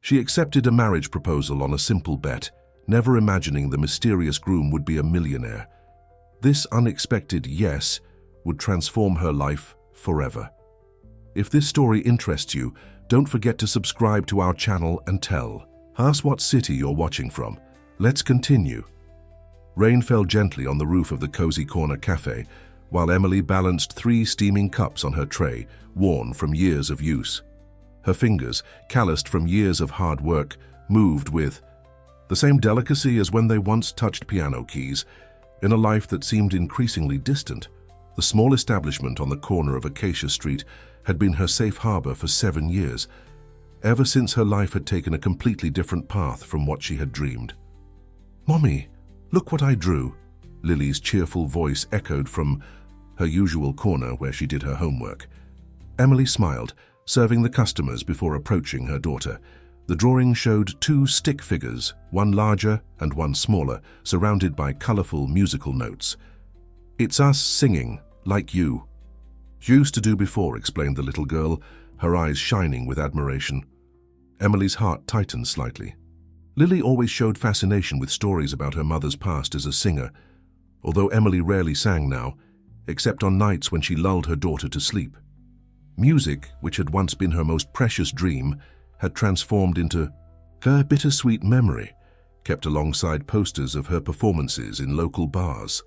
She accepted a marriage proposal on a simple bet, never imagining the mysterious groom would be a millionaire. This unexpected yes would transform her life forever. If this story interests you, don't forget to subscribe to our channel and tell us what city you're watching from. Let's continue. Rain fell gently on the roof of the Cozy Corner Cafe, while Emily balanced 3 steaming cups on her tray, worn from years of use. Her fingers, calloused from years of hard work, moved with the same delicacy as when they once touched piano keys. In a life that seemed increasingly distant, the small establishment on the corner of Acacia Street had been her safe harbor for 7 years, ever since her life had taken a completely different path from what she had dreamed. "Mommy, look what I drew," Lily's cheerful voice echoed from her usual corner where she did her homework. Emily smiled, serving the customers before approaching her daughter. The drawing showed 2 stick figures, one larger and one smaller, surrounded by colorful musical notes. "It's us singing, like you." "Used to do before," explained the little girl, her eyes shining with admiration. Emily's heart tightened slightly. Lily always showed fascination with stories about her mother's past as a singer, although Emily rarely sang now, except on nights when she lulled her daughter to sleep. Music, which had once been her most precious dream, had transformed into her bittersweet memory, kept alongside posters of her performances in local bars.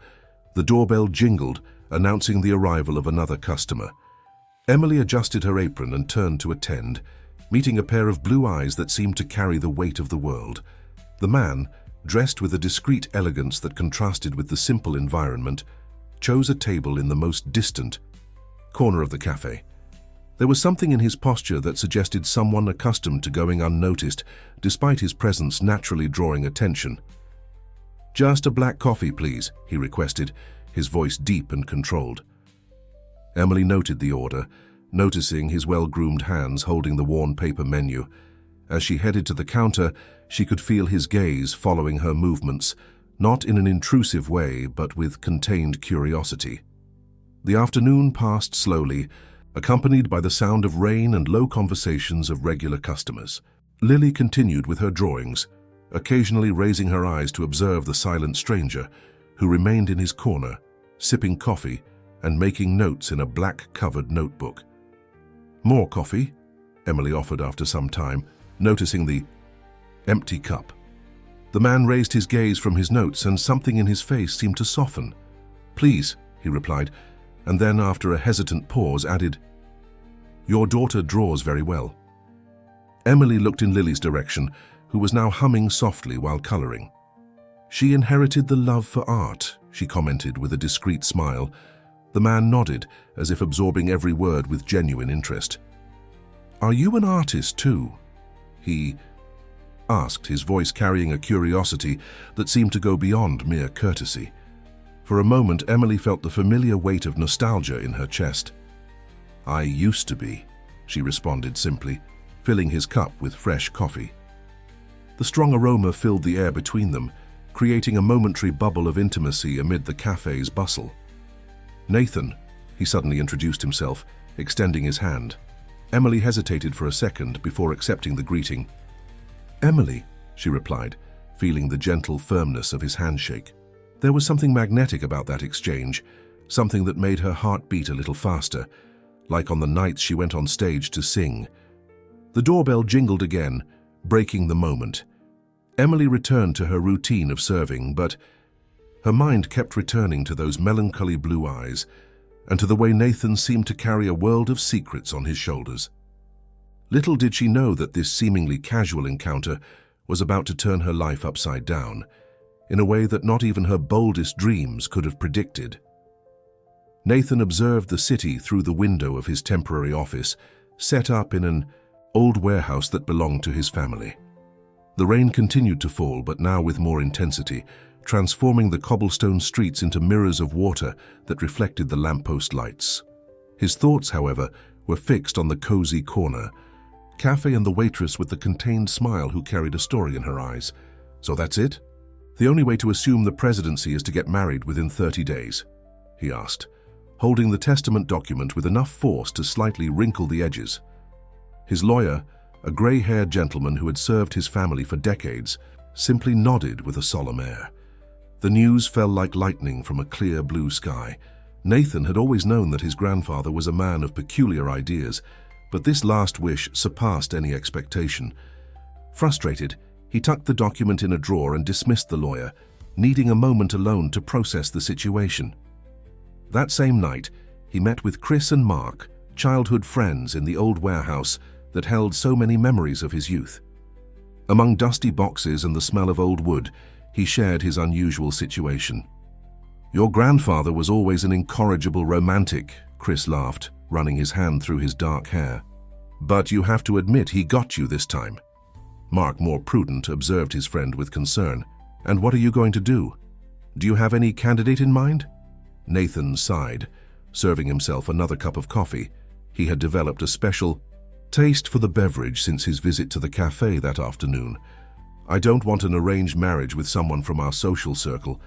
The doorbell jingled, announcing the arrival of another customer. Emily adjusted her apron and turned to attend, meeting a pair of blue eyes that seemed to carry the weight of the world. The man, dressed with a discreet elegance that contrasted with the simple environment, chose a table in the most distant corner of the cafe. There was something in his posture that suggested someone accustomed to going unnoticed, despite his presence naturally drawing attention. "Just a black coffee, please," he requested, his voice deep and controlled. Emily noted the order, noticing his well-groomed hands holding the worn paper menu. As she headed to the counter, she could feel his gaze following her movements, not in an intrusive way, but with contained curiosity. The afternoon passed slowly, accompanied by the sound of rain and low conversations of regular customers. Lily continued with her drawings, occasionally raising her eyes to observe the silent stranger, who remained in his corner, sipping coffee and making notes in a black-covered notebook. "More coffee?" Emily offered after some time, noticing the empty cup. The man raised his gaze from his notes, and something in his face seemed to soften. "Please," he replied, and then, after a hesitant pause, added, "Your daughter draws very well." Emily looked in Lily's direction, who was now humming softly while coloring. "She inherited the love for art," she commented with a discreet smile. The man nodded, as if absorbing every word with genuine interest. "Are you an artist too?" he asked, his voice carrying a curiosity that seemed to go beyond mere courtesy. For a moment, Emily felt the familiar weight of nostalgia in her chest. "I used to be," she responded simply, filling his cup with fresh coffee. The strong aroma filled the air between them, creating a momentary bubble of intimacy amid the cafe's bustle. "Nathan," he suddenly introduced himself, extending his hand. Emily hesitated for a second before accepting the greeting. "Emily," she replied, feeling the gentle firmness of his handshake. There was something magnetic about that exchange, something that made her heart beat a little faster, like on the nights she went on stage to sing. The doorbell jingled again, breaking the moment. Emily returned to her routine of serving, but her mind kept returning to those melancholy blue eyes and to the way Nathan seemed to carry a world of secrets on his shoulders. Little did she know that this seemingly casual encounter was about to turn her life upside down, in a way that not even her boldest dreams could have predicted. Nathan observed the city through the window of his temporary office, set up in an old warehouse that belonged to his family. The rain continued to fall, but now with more intensity, transforming the cobblestone streets into mirrors of water that reflected the lamppost lights. His thoughts, however, were fixed on the cozy corner cafe and the waitress with the contained smile who carried a story in her eyes. "So that's it? The only way to assume the presidency is to get married within 30 days, he asked, holding the testament document with enough force to slightly wrinkle the edges. His lawyer, a grey-haired gentleman who had served his family for decades, simply nodded with a solemn air. The news fell like lightning from a clear blue sky. Nathan had always known that his grandfather was a man of peculiar ideas, but this last wish surpassed any expectation. Frustrated, he tucked the document in a drawer and dismissed the lawyer, needing a moment alone to process the situation. That same night, he met with Chris and Mark, childhood friends in the old warehouse that held so many memories of his youth. Among dusty boxes and the smell of old wood, he shared his unusual situation. "Your grandfather was always an incorrigible romantic," Chris laughed, running his hand through his dark hair. "But you have to admit he got you this time." Mark, more prudent, observed his friend with concern. "And what are you going to do? Do you have any candidate in mind?" Nathan sighed, serving himself another cup of coffee. He had developed a special taste for the beverage since his visit to the cafe that afternoon. "I don't want an arranged marriage with someone from our social circle.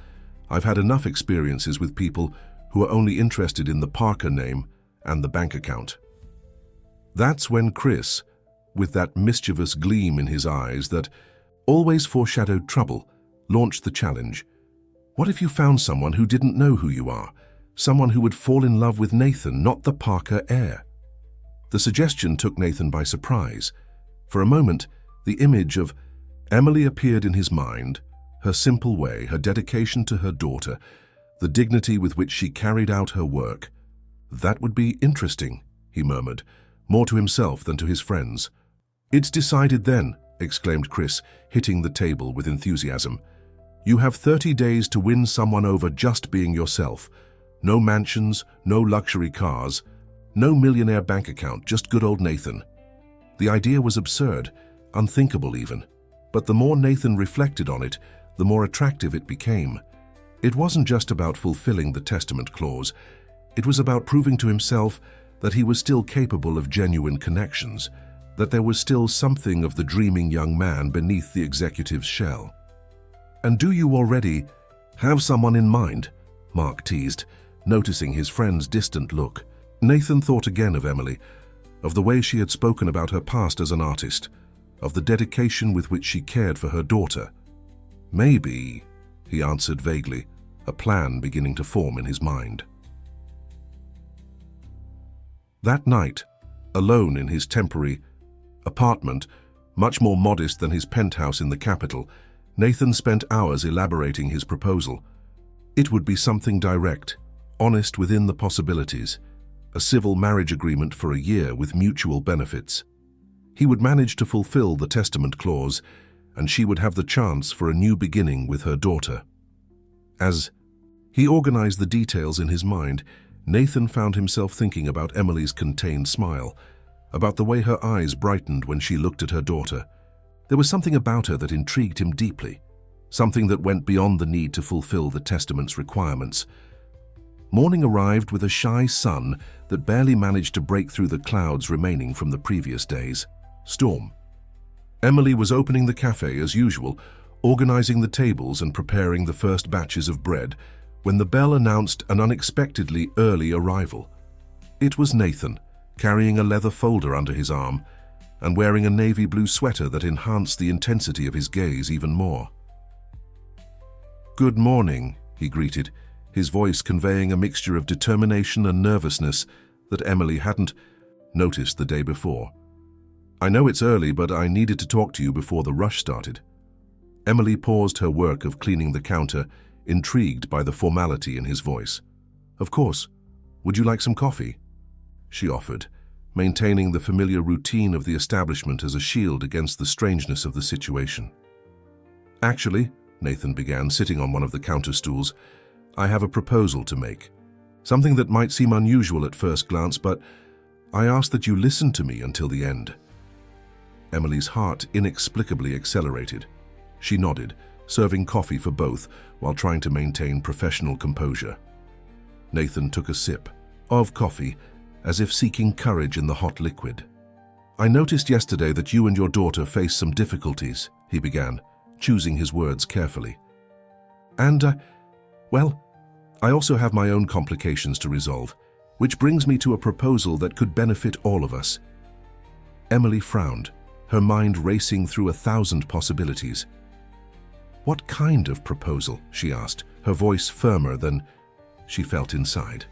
I've had enough experiences with people who are only interested in the Parker name and the bank account." That's when Chris, with that mischievous gleam in his eyes that always foreshadowed trouble, launched the challenge. "What if you found someone who didn't know who you are? Someone who would fall in love with Nathan, not the Parker heir?" The suggestion took Nathan by surprise. For a moment, the image of Emily appeared in his mind, her simple way, her dedication to her daughter, the dignity with which she carried out her work. "That would be interesting," he murmured, more to himself than to his friends. "It's decided then," exclaimed Chris, hitting the table with enthusiasm. "You have 30 days to win someone over just being yourself. No mansions, no luxury cars, no millionaire bank account, just good old Nathan." The idea was absurd, unthinkable even. But the more Nathan reflected on it, the more attractive it became. It wasn't just about fulfilling the testament clause. It was about proving to himself that he was still capable of genuine connections, that there was still something of the dreaming young man beneath the executive's shell. "And do you already have someone in mind?" Mark teased, noticing his friend's distant look. Nathan thought again of Emily, of the way she had spoken about her past as an artist, of the dedication with which she cared for her daughter. "Maybe," he answered vaguely, a plan beginning to form in his mind. That night, alone in his temporary apartment, much more modest than his penthouse in the capital, Nathan spent hours elaborating his proposal. It would be something direct, honest within the possibilities, a civil marriage agreement for a year with mutual benefits. He would manage to fulfill the testament clause, and she would have the chance for a new beginning with her daughter. As he organized the details in his mind, Nathan found himself thinking about Emily's contained smile, about the way her eyes brightened when she looked at her daughter. There was something about her that intrigued him deeply, something that went beyond the need to fulfill the testament's requirements. Morning arrived with a shy sun that barely managed to break through the clouds remaining from the previous day's storm. Emily was opening the cafe as usual, organizing the tables and preparing the first batches of bread, when the bell announced an unexpectedly early arrival. It was Nathan, carrying a leather folder under his arm and wearing a navy blue sweater that enhanced the intensity of his gaze even more. "Good morning," he greeted, his voice conveying a mixture of determination and nervousness that Emily hadn't noticed the day before. "I know it's early, but I needed to talk to you before the rush started." Emily paused her work of cleaning the counter, intrigued by the formality in his voice. "Of course. Would you like some coffee?" she offered, maintaining the familiar routine of the establishment as a shield against the strangeness of the situation. "Actually," Nathan began, sitting on one of the counter stools, "I have a proposal to make. Something that might seem unusual at first glance, but I ask that you listen to me until the end." Emily's heart inexplicably accelerated. She nodded, serving coffee for both while trying to maintain professional composure. Nathan took a sip of coffee, as if seeking courage in the hot liquid. "I noticed yesterday that you and your daughter face some difficulties," he began, choosing his words carefully. "And, well, I also have my own complications to resolve, which brings me to a proposal that could benefit all of us." Emily frowned, her mind racing through 1,000 possibilities. "What kind of proposal?" she asked, her voice firmer than she felt inside.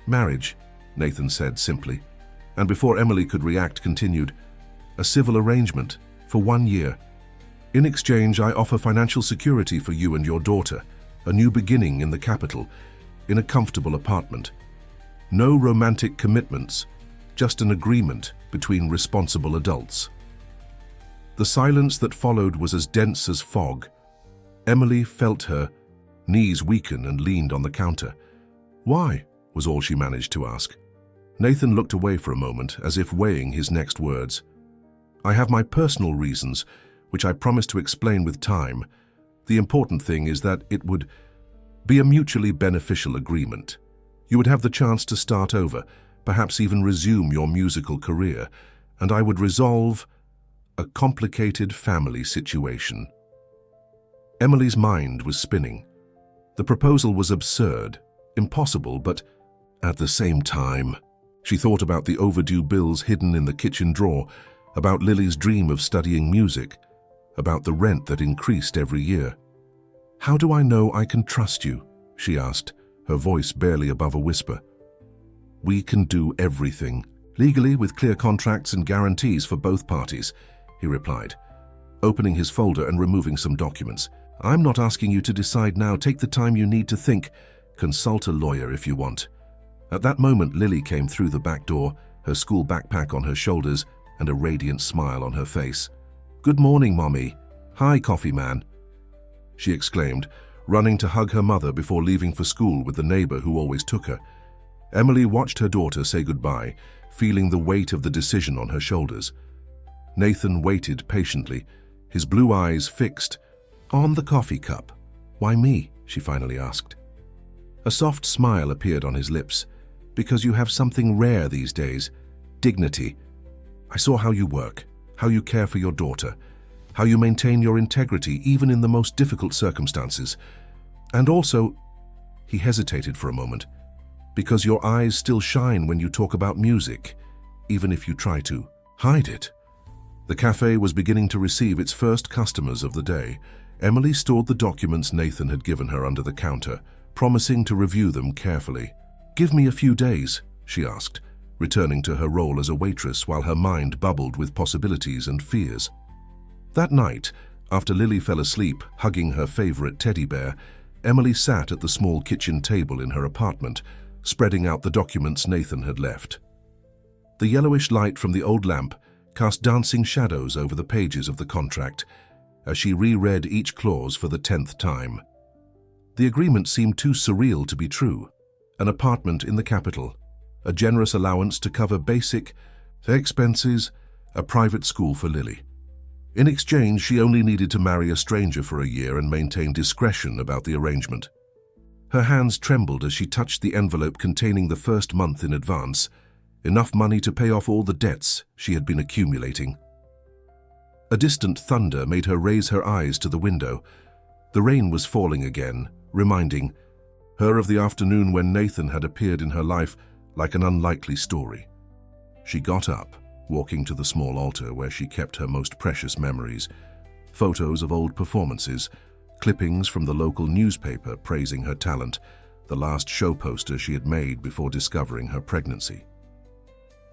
"Marriage," Nathan said simply, and before Emily could react, continued, "A civil arrangement for 1 year. In exchange, I offer financial security for you and your daughter, a new beginning in the capital, in a comfortable apartment. No romantic commitments, just an agreement between responsible adults." The silence that followed was as dense as fog. Emily felt her knees weaken and leaned on the counter. "Why?" was all she managed to ask. Nathan looked away for a moment, as if weighing his next words. "I have my personal reasons, which I promise to explain with time. The important thing is that it would be a mutually beneficial agreement. You would have the chance to start over, perhaps even resume your musical career, and I would resolve a complicated family situation." Emily's mind was spinning. The proposal was absurd, impossible, but at the same time, she thought about the overdue bills hidden in the kitchen drawer, about Lily's dream of studying music, about the rent that increased every year. "How do I know I can trust you?" she asked, her voice barely above a whisper. "We can do everything, legally with clear contracts and guarantees for both parties," he replied, opening his folder and removing some documents. "I'm not asking you to decide now. Take the time you need to think. Consult a lawyer if you want." At that moment, Lily came through the back door, her school backpack on her shoulders and a radiant smile on her face. "Good morning, Mommy. Hi, coffee man," she exclaimed, running to hug her mother before leaving for school with the neighbor who always took her. Emily watched her daughter say goodbye, feeling the weight of the decision on her shoulders. Nathan waited patiently, his blue eyes fixed on the coffee cup. "Why me?" she finally asked. A soft smile appeared on his lips. "Because you have something rare these days. Dignity. I saw how you work, how you care for your daughter, how you maintain your integrity even in the most difficult circumstances. And also," he hesitated for a moment, "because your eyes still shine when you talk about music, even if you try to hide it." The cafe was beginning to receive its first customers of the day. Emily stored the documents Nathan had given her under the counter, promising to review them carefully. "Give me a few days," she asked, returning to her role as a waitress while her mind bubbled with possibilities and fears. That night, after Lily fell asleep, hugging her favorite teddy bear, Emily sat at the small kitchen table in her apartment, spreading out the documents Nathan had left. The yellowish light from the old lamp cast dancing shadows over the pages of the contract as she reread each clause for the 10th time. The agreement seemed too surreal to be true. An apartment in the capital, a generous allowance to cover basic expenses, a private school for Lily. In exchange, she only needed to marry a stranger for a year and maintain discretion about the arrangement. Her hands trembled as she touched the envelope containing the first month in advance, enough money to pay off all the debts she had been accumulating. A distant thunder made her raise her eyes to the window. The rain was falling again, reminding her of the afternoon when Nathan had appeared in her life like an unlikely story. She got up, walking to the small altar where she kept her most precious memories, photos of old performances, clippings from the local newspaper praising her talent, the last show poster she had made before discovering her pregnancy.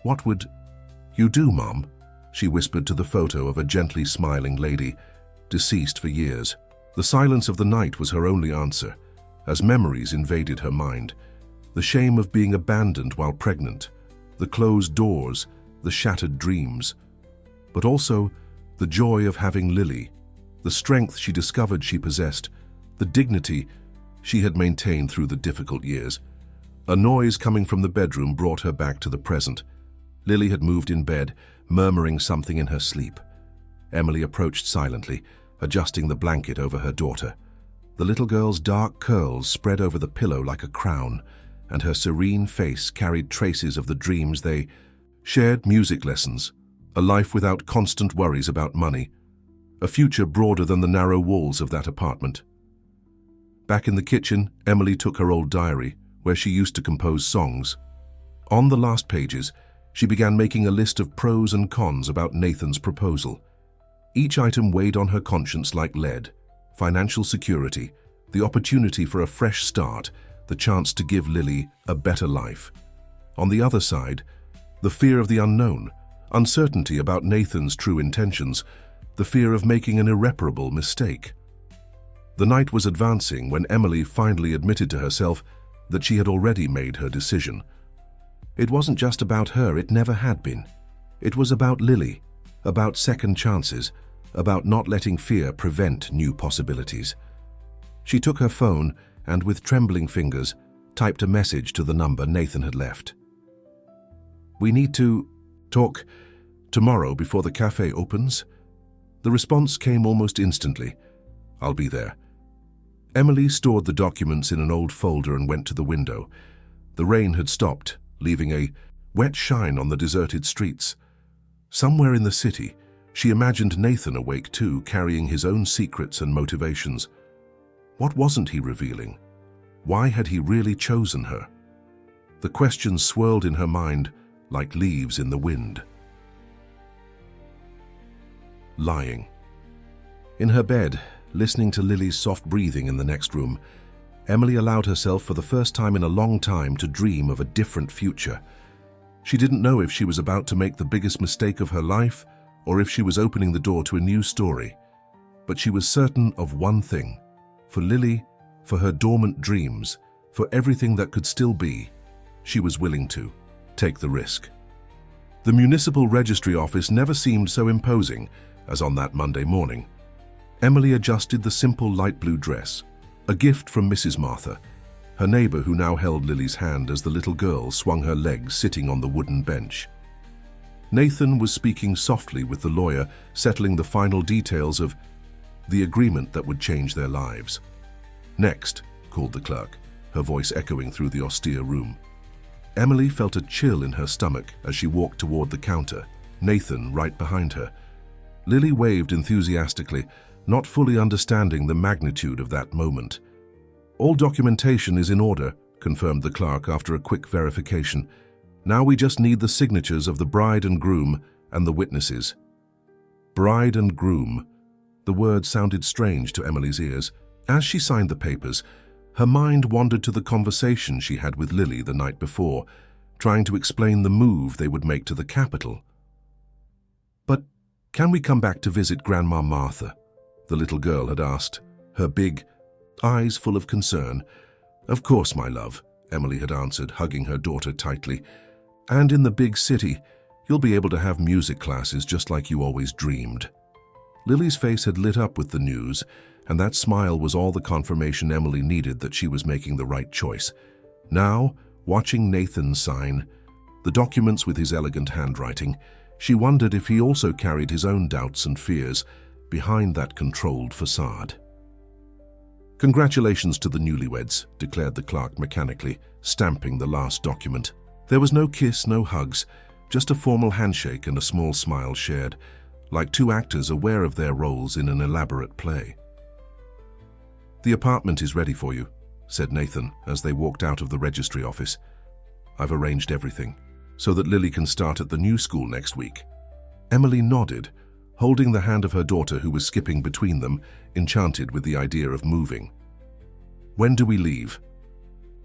"What would you do, Mom?" she whispered to the photo of a gently smiling lady, deceased for years. The silence of the night was her only answer, as memories invaded her mind. The shame of being abandoned while pregnant, the closed doors, the shattered dreams, but also the joy of having Lily, the strength she discovered she possessed, the dignity she had maintained through the difficult years. A noise coming from the bedroom brought her back to the present. Lily had moved in bed, murmuring something in her sleep. Emily approached silently, adjusting the blanket over her daughter. The little girl's dark curls spread over the pillow like a crown, and her serene face carried traces of the dreams they shared: music lessons, a life without constant worries about money, a future broader than the narrow walls of that apartment. Back in the kitchen, Emily took her old diary, where she used to compose songs. On the last pages, She began making a list of pros and cons about Nathan's proposal. Each item weighed on her conscience like lead: financial security, the opportunity for a fresh start, the chance to give Lily a better life. On the other side, the fear of the unknown, uncertainty about Nathan's true intentions, the fear of making an irreparable mistake. The night was advancing when Emily finally admitted to herself that she had already made her decision. It wasn't just about her, it never had been. It was about Lily, about second chances, about not letting fear prevent new possibilities. She took her phone and, with trembling fingers, typed a message to the number Nathan had left. "We need to talk tomorrow before the cafe opens." The response came almost instantly. "I'll be there." Emily stored the documents in an old folder and went to the window. The rain had stopped, leaving a wet shine on the deserted streets. Somewhere in the city, she imagined Nathan awake too, carrying his own secrets and motivations. What wasn't he revealing? Why had he really chosen her? The questions swirled in her mind like leaves in the wind. Lying. In her bed, listening to Lily's soft breathing in the next room, Emily allowed herself for the first time in a long time to dream of a different future. She didn't know if she was about to make the biggest mistake of her life or if she was opening the door to a new story. But she was certain of one thing: for Lily, for her dormant dreams, for everything that could still be, she was willing to take the risk. The municipal registry office never seemed so imposing as on that Monday morning. Emily adjusted the simple light blue dress, a gift from Mrs. Martha, her neighbor who now held Lily's hand as the little girl swung her legs sitting on the wooden bench. Nathan was speaking softly with the lawyer, settling the final details of the agreement that would change their lives. "Next," called the clerk, her voice echoing through the austere room. Emily felt a chill in her stomach as she walked toward the counter, Nathan right behind her. Lily waved enthusiastically, not fully understanding the magnitude of that moment. "All documentation is in order," confirmed the clerk after a quick verification. "Now we just need the signatures of the bride and groom and the witnesses." Bride and groom. The word sounded strange to Emily's ears. As she signed the papers, her mind wandered to the conversation she had with Lily the night before, trying to explain the move they would make to the capital. "But can we come back to visit Grandma Martha?" the little girl had asked, her big eyes full of concern. "Of course, my love," Emily had answered, hugging her daughter tightly. "And in the big city, you'll be able to have music classes just like you always dreamed." Lily's face had lit up with the news, and that smile was all the confirmation Emily needed that she was making the right choice. Now, watching Nathan sign the documents with his elegant handwriting, she wondered if he also carried his own doubts and fears behind that controlled facade. "Congratulations to the newlyweds," declared the clerk mechanically, stamping the last document. There was no kiss, no hugs, just a formal handshake and a small smile shared, like two actors aware of their roles in an elaborate play. "The apartment is ready for you," said Nathan as they walked out of the registry office. "I've arranged everything so that Lily can start at the new school next week." Emily nodded, holding the hand of her daughter who was skipping between them, enchanted with the idea of moving. "When do we leave?"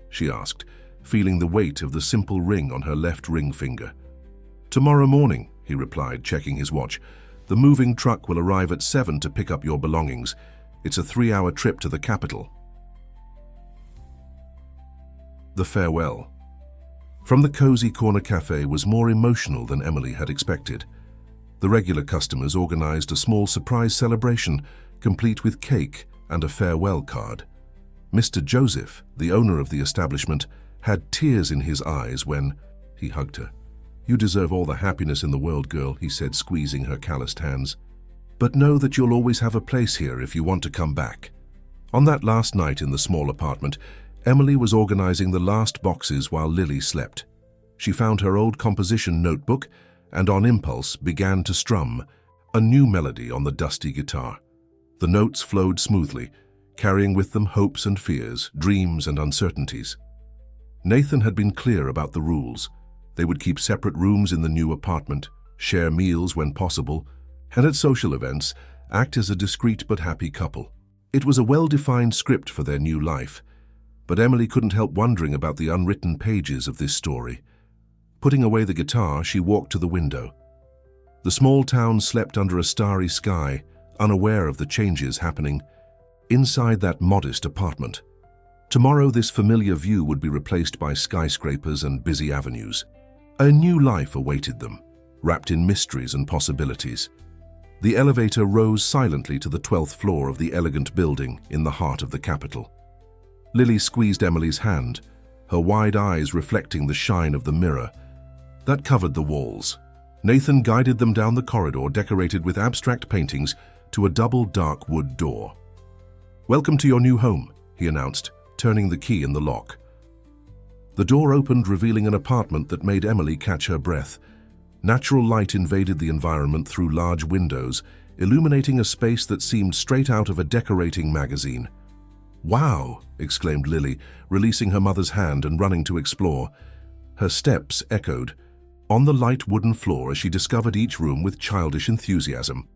she asked, feeling the weight of the simple ring on her left ring finger. "Tomorrow morning," he replied, checking his watch. "The moving truck will arrive at 7 to pick up your belongings. It's a 3-hour trip to the capital." The farewell. From the cozy corner cafe was more emotional than Emily had expected. The regular customers organized a small surprise celebration, complete with cake and a farewell card. Mr. Joseph, the owner of the establishment, had tears in his eyes when he hugged her. "You deserve all the happiness in the world, girl," he said, squeezing her calloused hands. "But know that you'll always have a place here if you want to come back." On that last night in the small apartment, Emily was organizing the last boxes while Lily slept. She found her old composition notebook and on impulse began to strum a new melody on the dusty guitar. The notes flowed smoothly, carrying with them hopes and fears, dreams and uncertainties. Nathan had been clear about the rules. They would keep separate rooms in the new apartment, share meals when possible, and at social events, act as a discreet but happy couple. It was a well-defined script for their new life, but Emily couldn't help wondering about the unwritten pages of this story. Putting away the guitar, she walked to the window. The small town slept under a starry sky, unaware of the changes happening inside that modest apartment. Tomorrow, this familiar view would be replaced by skyscrapers and busy avenues. A new life awaited them, wrapped in mysteries and possibilities. The elevator rose silently to the 12th floor of the elegant building in the heart of the capital. Lily squeezed Emily's hand, her wide eyes reflecting the shine of the mirror that covered the walls. Nathan guided them down the corridor decorated with abstract paintings to a double dark wood door. "Welcome to your new home," he announced, turning the key in the lock. The door opened, revealing an apartment that made Emily catch her breath. Natural light invaded the environment through large windows, illuminating a space that seemed straight out of a decorating magazine. "Wow!" exclaimed Lily, releasing her mother's hand and running to explore. Her steps echoed on the light wooden floor as she discovered each room with childish enthusiasm.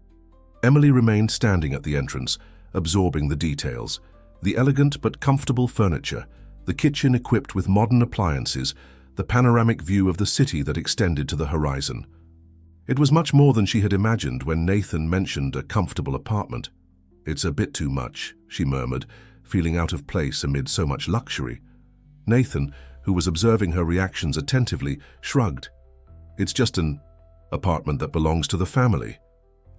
Emily remained standing at the entrance, absorbing the details. The elegant but comfortable furniture, the kitchen equipped with modern appliances, the panoramic view of the city that extended to the horizon. It was much more than she had imagined when Nathan mentioned a comfortable apartment. "It's a bit too much," she murmured, feeling out of place amid so much luxury. Nathan, who was observing her reactions attentively, shrugged. "It's just an apartment that belongs to the family."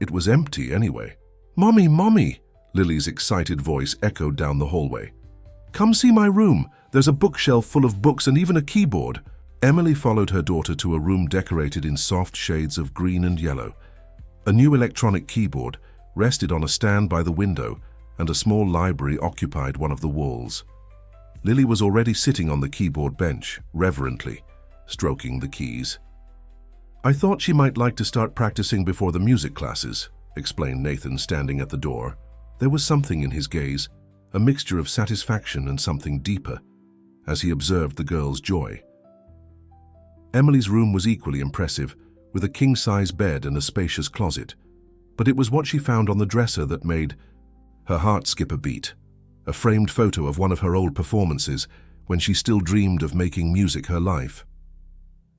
It was empty anyway. "Mommy, Mommy!" Lily's excited voice echoed down the hallway. "Come see my room. There's a bookshelf full of books and even a keyboard." Emily followed her daughter to a room decorated in soft shades of green and yellow. A new electronic keyboard rested on a stand by the window, and a small library occupied one of the walls. Lily was already sitting on the keyboard bench, reverently, stroking the keys. "I thought she might like to start practicing before the music classes," explained Nathan, standing at the door. There was something in his gaze, a mixture of satisfaction and something deeper, as he observed the girl's joy. Emily's room was equally impressive, with a king-size bed and a spacious closet, but it was what she found on the dresser that made her heart skip a beat. A framed photo of one of her old performances, when she still dreamed of making music her life.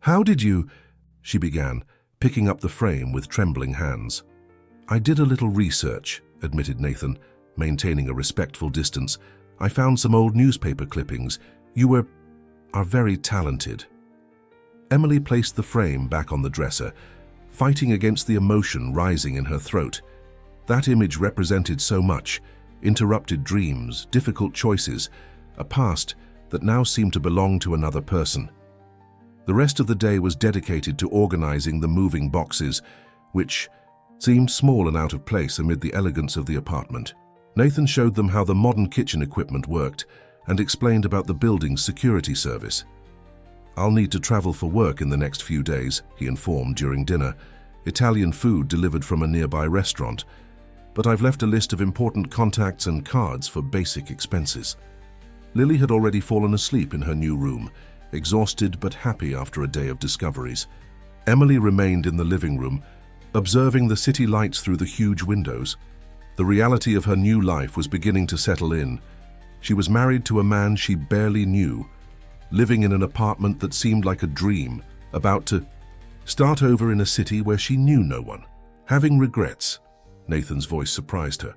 "How did you—" she began, picking up the frame with trembling hands. "I did a little research," admitted Nathan, maintaining a respectful distance. "I found some old newspaper clippings. You are very talented." Emily placed the frame back on the dresser, fighting against the emotion rising in her throat. That image represented so much: interrupted dreams, difficult choices, a past that now seemed to belong to another person. The rest of the day was dedicated to organizing the moving boxes, which seemed small and out of place amid the elegance of the apartment. Nathan showed them how the modern kitchen equipment worked and explained about the building's security service. "I'll need to travel for work in the next few days," he informed during dinner. "Italian food delivered from a nearby restaurant. But I've left a list of important contacts and cards for basic expenses." Lily had already fallen asleep in her new room, exhausted but happy after a day of discoveries. Emily remained in the living room, observing the city lights through the huge windows. The reality of her new life was beginning to settle in. She was married to a man she barely knew, living in an apartment that seemed like a dream, about to start over in a city where she knew no one. "Having regrets?" Nathan's voice surprised her.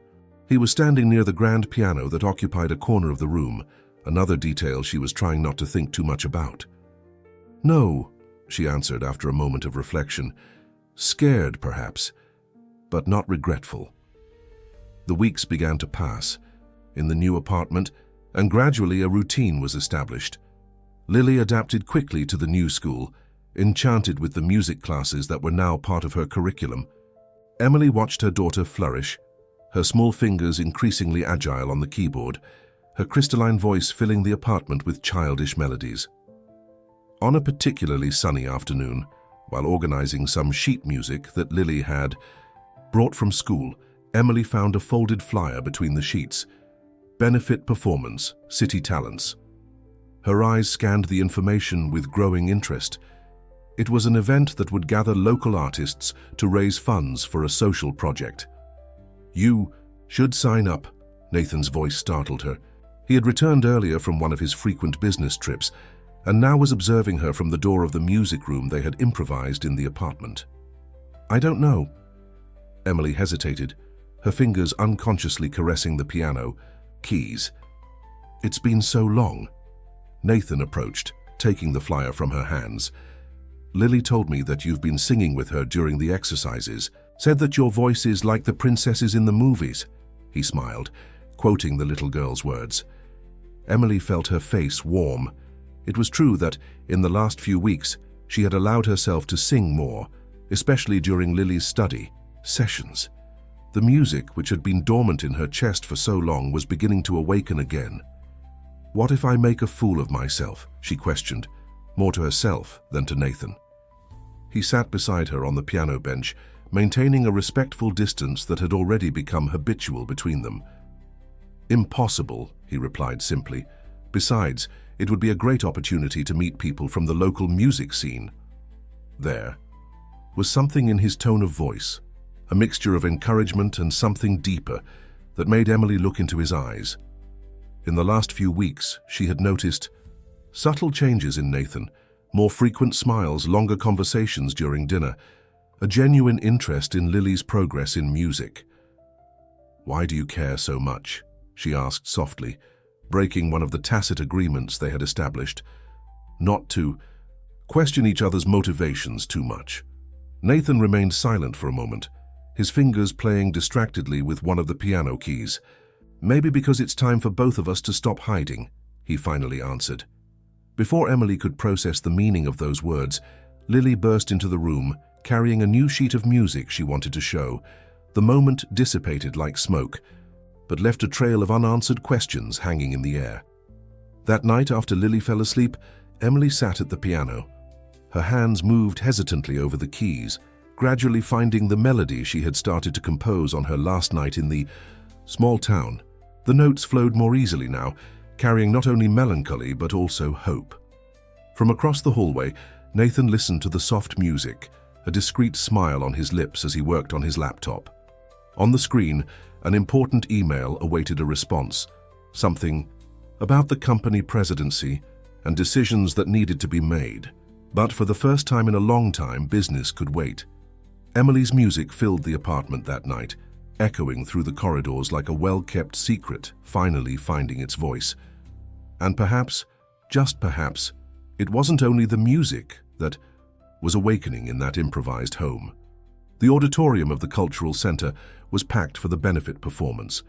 He was standing near the grand piano that occupied a corner of the room, another detail she was trying not to think too much about. "No," she answered after a moment of reflection. "Scared, perhaps, but not regretful." The weeks began to pass in the new apartment, and gradually a routine was established. Lily adapted quickly to the new school, enchanted with the music classes that were now part of her curriculum. Emily watched her daughter flourish, her small fingers increasingly agile on the keyboard, her crystalline voice filling the apartment with childish melodies. On a particularly sunny afternoon, while organizing some sheet music that Lily had brought from school, Emily found a folded flyer between the sheets. "Benefit Performance, City Talents." Her eyes scanned the information with growing interest. It was an event that would gather local artists to raise funds for a social project. "You should sign up," Nathan's voice startled her. He had returned earlier from one of his frequent business trips and now was observing her from the door of the music room they had improvised in the apartment. "I don't know." Emily hesitated, her fingers unconsciously caressing the piano keys. "It's been so long." Nathan approached, taking the flyer from her hands. "Lily told me that you've been singing with her during the exercises, said that your voice is like the princesses in the movies." He smiled, quoting the little girl's words. Emily felt her face warm. It was true that, in the last few weeks, she had allowed herself to sing more, especially during Lily's study sessions. The music, which had been dormant in her chest for so long, was beginning to awaken again. "What if I make a fool of myself?" she questioned, more to herself than to Nathan. He sat beside her on the piano bench, maintaining a respectful distance that had already become habitual between them. "Impossible," he replied simply. "Besides, it would be a great opportunity to meet people from the local music scene." There was something in his tone of voice, a mixture of encouragement and something deeper, that made Emily look into his eyes. In the last few weeks, she had noticed subtle changes in Nathan, more frequent smiles, longer conversations during dinner, a genuine interest in Lily's progress in music. "Why do you care so much?" she asked softly, breaking one of the tacit agreements they had established, not to question each other's motivations too much. Nathan remained silent for a moment, his fingers playing distractedly with one of the piano keys. "Maybe because it's time for both of us to stop hiding," he finally answered. Before Emily could process the meaning of those words, Lily burst into the room, carrying a new sheet of music she wanted to show. The moment dissipated like smoke, but left a trail of unanswered questions hanging in the air. That night, after Lily fell asleep, Emily sat at the piano. Her hands moved hesitantly over the keys, gradually finding the melody she had started to compose on her last night in the small town. The notes flowed more easily now, carrying not only melancholy but also hope. From across the hallway, Nathan listened to the soft music, a discreet smile on his lips as he worked on his laptop. On the screen, an important email awaited a response, something about the company presidency and decisions that needed to be made. But for the first time in a long time, business could wait. Emily's music filled the apartment that night, echoing through the corridors like a well-kept secret finally finding its voice. And perhaps, just perhaps, it wasn't only the music that was awakening in that improvised home. The auditorium of the cultural center was packed for the benefit performance.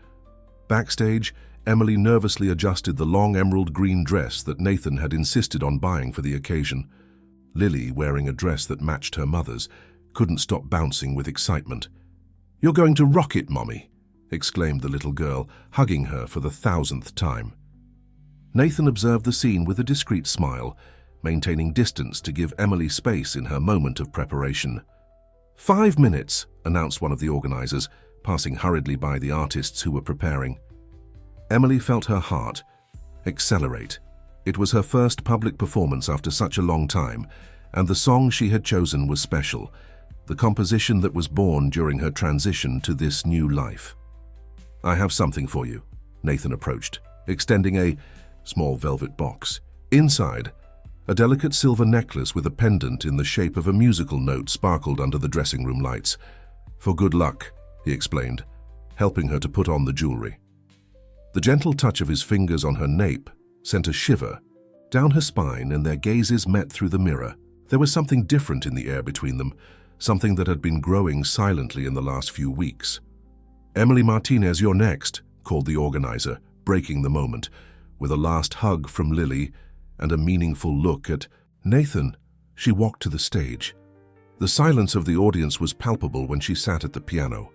Backstage, Emily nervously adjusted the long emerald green dress that Nathan had insisted on buying for the occasion. Lily, wearing a dress that matched her mother's, couldn't stop bouncing with excitement. "You're going to rock it, Mommy," exclaimed the little girl, hugging her for the 1,000th time. Nathan observed the scene with a discreet smile, maintaining distance to give Emily space in her moment of preparation. 5 minutes, announced one of the organizers, passing hurriedly by the artists who were preparing. Emily felt her heart accelerate. It was her first public performance after such a long time, and the song she had chosen was special, the composition that was born during her transition to this new life. "I have something for you," Nathan approached, extending a small velvet box. Inside, a delicate silver necklace with a pendant in the shape of a musical note sparkled under the dressing room lights. "For good luck," he explained, helping her to put on the jewelry. The gentle touch of his fingers on her nape sent a shiver down her spine, and their gazes met through the mirror. There was something different in the air between them, something that had been growing silently in the last few weeks. "Emily Martinez, you're next," called the organizer, breaking the moment, with a last hug from Lily and a meaningful look at Nathan. She walked to the stage. The silence of the audience was palpable when she sat at the piano.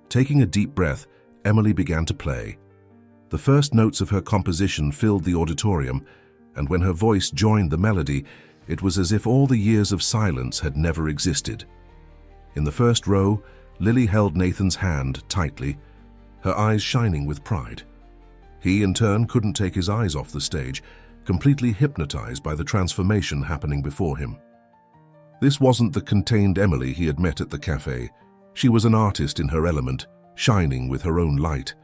Taking a deep breath, Emily began to play. The first notes of her composition filled the auditorium, and when her voice joined the melody, it was as if all the years of silence had never existed. In the first row, Lily held Nathan's hand tightly, her eyes shining with pride. He, in turn, couldn't take his eyes off the stage, completely hypnotized by the transformation happening before him. This wasn't the contained Emily he had met at the cafe. She was an artist in her element, shining with her own light.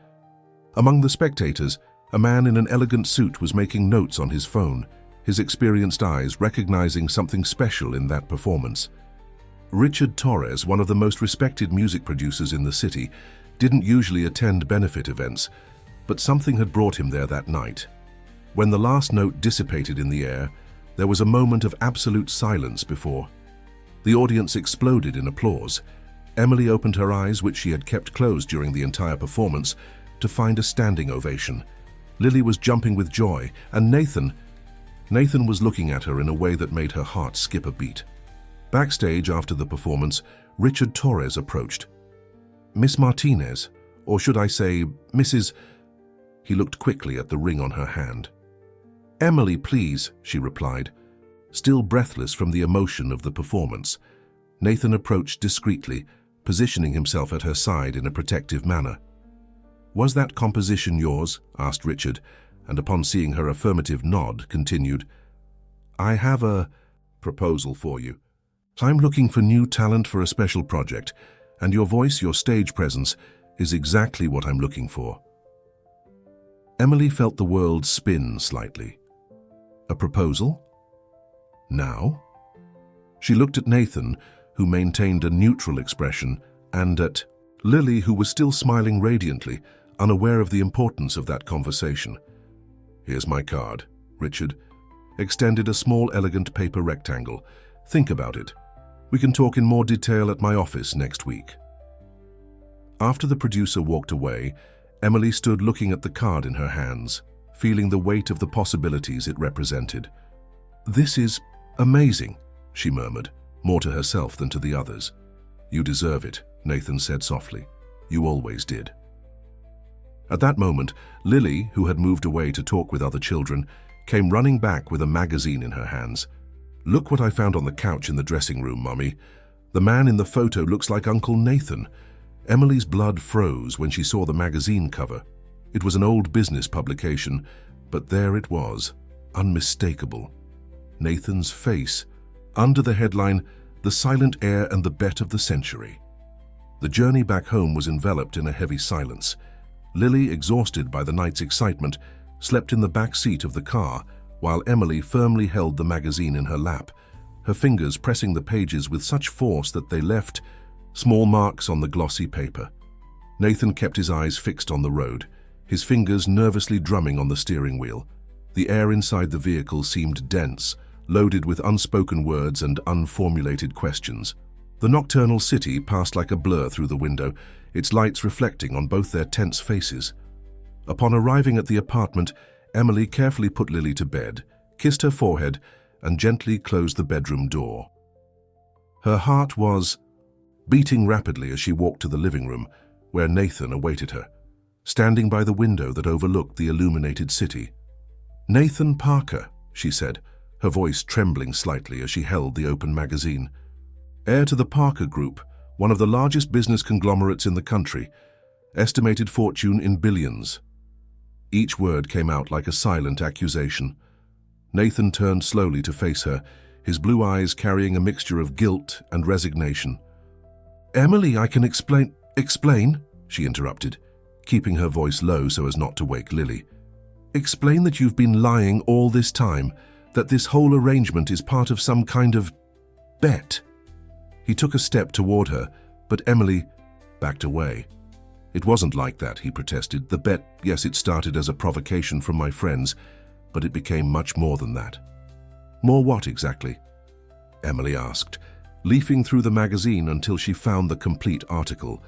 Among the spectators, a man in an elegant suit was making notes on his phone, his experienced eyes recognizing something special in that performance. Richard Torres, one of the most respected music producers in the city, didn't usually attend benefit events, but something had brought him there that night. When the last note dissipated in the air, there was a moment of absolute silence before. The audience exploded in applause. Emily opened her eyes, which she had kept closed during the entire performance, to find a standing ovation. Lily was jumping with joy, and Nathan was looking at her in a way that made her heart skip a beat. Backstage after the performance, Richard Torres approached. "Miss Martinez, or should I say, Mrs.?" He looked quickly at the ring on her hand. "Emily, please," she replied, still breathless from the emotion of the performance. Nathan approached discreetly, positioning himself at her side in a protective manner. "Was that composition yours?" asked Richard, and upon seeing her affirmative nod, continued, "I have a proposal for you. I'm looking for new talent for a special project, and your voice, your stage presence, is exactly what I'm looking for." Emily felt the world spin slightly. A proposal? Now? She looked at Nathan, who maintained a neutral expression, and at Lily, who was still smiling radiantly, unaware of the importance of that conversation. "Here's my card," Richard extended a small, elegant paper rectangle. "Think about it. We can talk in more detail at my office next week." After the producer walked away, Emily stood looking at the card in her hands, feeling the weight of the possibilities it represented. "This is amazing," she murmured, more to herself than to the others. "You deserve it," Nathan said softly. "You always did." At that moment, Lily, who had moved away to talk with other children, came running back with a magazine in her hands. "Look what I found on the couch in the dressing room, Mummy. The man in the photo looks like Uncle Nathan." Emily's blood froze when she saw the magazine cover. It was an old business publication, but there it was, unmistakable. Nathan's face, under the headline, "The Silent Heir and the Bet of the Century." The journey back home was enveloped in a heavy silence. Lily, exhausted by the night's excitement, slept in the back seat of the car, while Emily firmly held the magazine in her lap, her fingers pressing the pages with such force that they left small marks on the glossy paper. Nathan kept his eyes fixed on the road, his fingers nervously drumming on the steering wheel. The air inside the vehicle seemed dense, loaded with unspoken words and unformulated questions. The nocturnal city passed like a blur through the window, its lights reflecting on both their tense faces. Upon arriving at the apartment, Emily carefully put Lily to bed, kissed her forehead, and gently closed the bedroom door. Her heart was beating rapidly as she walked to the living room, where Nathan awaited her, standing by the window that overlooked the illuminated city. "Nathan Parker," she said, her voice trembling slightly as she held the open magazine. "Heir to the Parker Group, one of the largest business conglomerates in the country, estimated fortune in billions." Each word came out like a silent accusation. Nathan turned slowly to face her, his blue eyes carrying a mixture of guilt and resignation. "Emily, I can explain," she interrupted, keeping her voice low so as not to wake Lily. "Explain that you've been lying all this time, that this whole arrangement is part of some kind of bet." He took a step toward her, but Emily backed away. "It wasn't like that," he protested. "The bet, yes, it started as a provocation from my friends, but it became much more than that." "More what exactly?" Emily asked, leafing through the magazine until she found the complete article.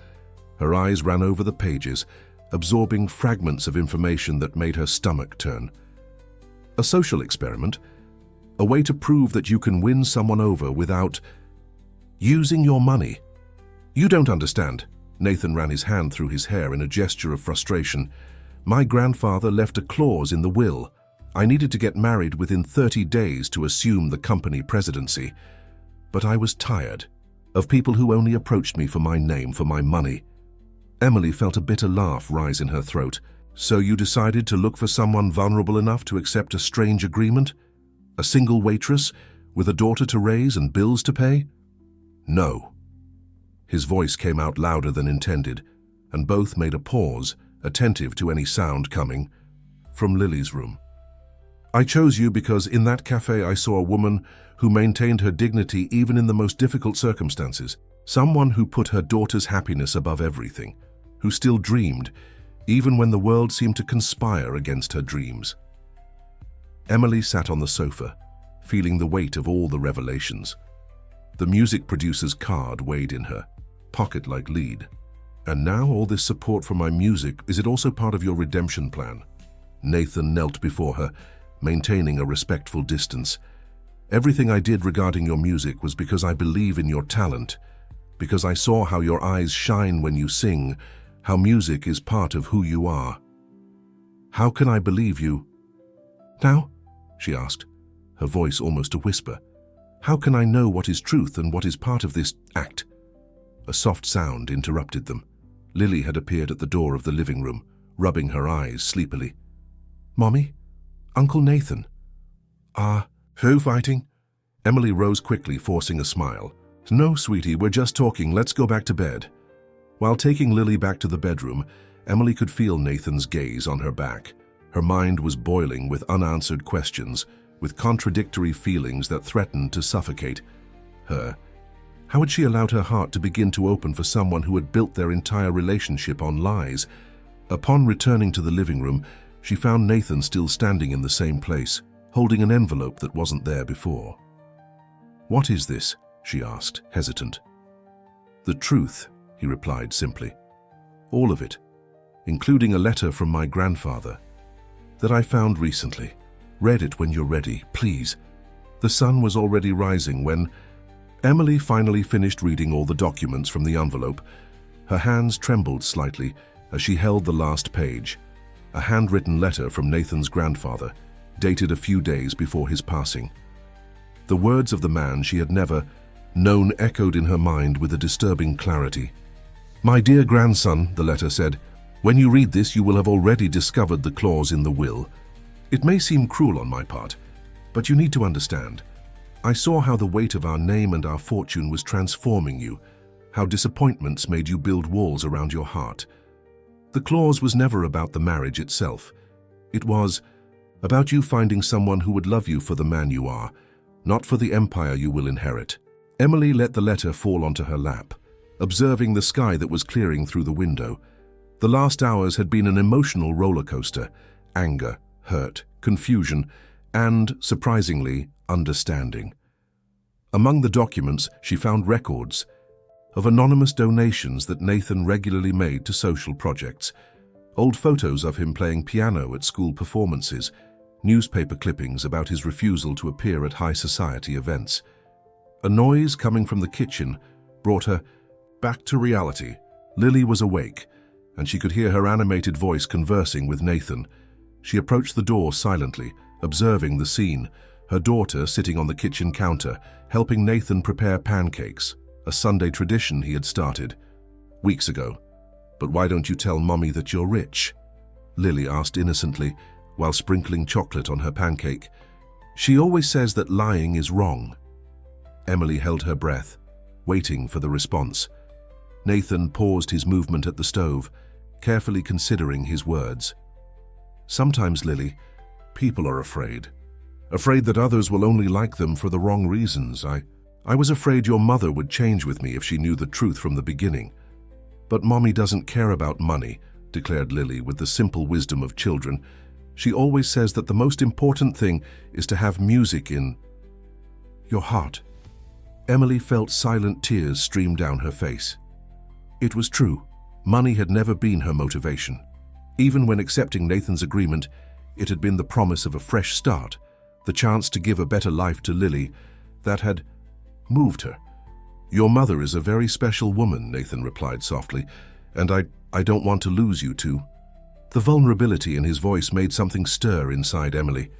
Her eyes ran over the pages, absorbing fragments of information that made her stomach turn. "A social experiment, a way to prove that you can win someone over without using your money. You don't understand." Nathan ran his hand through his hair in a gesture of frustration. "My grandfather left a clause in the will. I needed to get married within 30 days to assume the company presidency. But I was tired of people who only approached me for my name, for my money." Emily felt a bitter laugh rise in her throat. "So you decided to look for someone vulnerable enough to accept a strange agreement? A single waitress, with a daughter to raise and bills to pay? No. His voice came out louder than intended, and both made a pause, attentive to any sound coming from Lily's room. I chose you because in that cafe I saw a woman who maintained her dignity even in the most difficult circumstances. Someone who put her daughter's happiness above everything, who still dreamed, even when the world seemed to conspire against her dreams. Emily sat on the sofa, feeling the weight of all the revelations. The music producer's card weighed in her, pocket-like lead. And now all this support for my music, is it also part of your redemption plan? Nathan knelt before her, maintaining a respectful distance. Everything I did regarding your music was because I believe in your talent, because I saw how your eyes shine when you sing, how music is part of who you are. How can I believe you? Now? She asked, her voice almost a whisper. How can I know what is truth and what is part of this act? A soft sound interrupted them. Lily had appeared at the door of the living room, rubbing her eyes sleepily. Mommy? Uncle Nathan? Who fighting? Emily rose quickly, forcing a smile. No, sweetie, we're just talking. Let's go back to bed. While taking Lily back to the bedroom, Emily could feel Nathan's gaze on her back. Her mind was boiling with unanswered questions, with contradictory feelings that threatened to suffocate her. How had she allowed her heart to begin to open for someone who had built their entire relationship on lies? Upon returning to the living room, she found Nathan still standing in the same place, holding an envelope that wasn't there before. What is this? She asked, hesitant. The truth, he replied simply. All of it, including a letter from my grandfather that I found recently. Read it when you're ready, please. The sun was already rising when Emily finally finished reading all the documents from the envelope. Her hands trembled slightly as she held the last page, a handwritten letter from Nathan's grandfather, dated a few days before his passing. The words of the man she had never known echoed in her mind with a disturbing clarity. My dear grandson, the letter said, when you read this you will have already discovered the clause in the will. It may seem cruel on my part, but you need to understand. I saw how the weight of our name and our fortune was transforming you, how disappointments made you build walls around your heart. The clause was never about the marriage itself. It was about you finding someone who would love you for the man you are, not for the empire you will inherit. Emily let the letter fall onto her lap, observing the sky that was clearing through the window. The last hours had been an emotional roller coaster, anger, hurt, confusion, and, surprisingly, understanding. Among the documents, she found records of anonymous donations that Nathan regularly made to social projects, old photos of him playing piano at school performances, newspaper clippings about his refusal to appear at high society events. A noise coming from the kitchen brought her back to reality. Lily was awake, and she could hear her animated voice conversing with Nathan. She approached the door silently, observing the scene, her daughter sitting on the kitchen counter, helping Nathan prepare pancakes, a Sunday tradition he had started weeks ago. But why don't you tell Mommy that you're rich? Lily asked innocently, while sprinkling chocolate on her pancake. She always says that lying is wrong. Emily held her breath, waiting for the response. Nathan paused his movement at the stove, carefully considering his words. Sometimes, Lily, people are afraid that others will only like them for the wrong reasons. I was afraid your mother would change with me if she knew the truth from the beginning. But Mommy doesn't care about money, declared Lily with the simple wisdom of children. She always says that the most important thing is to have music in your heart. Emily felt silent tears stream down her face. It was true. Money had never been her motivation. Even when accepting Nathan's agreement, it had been the promise of a fresh start, the chance to give a better life to Lily, that had moved her. Your mother is a very special woman, Nathan replied softly, and I don't want to lose you too. The vulnerability in his voice made something stir inside Emily.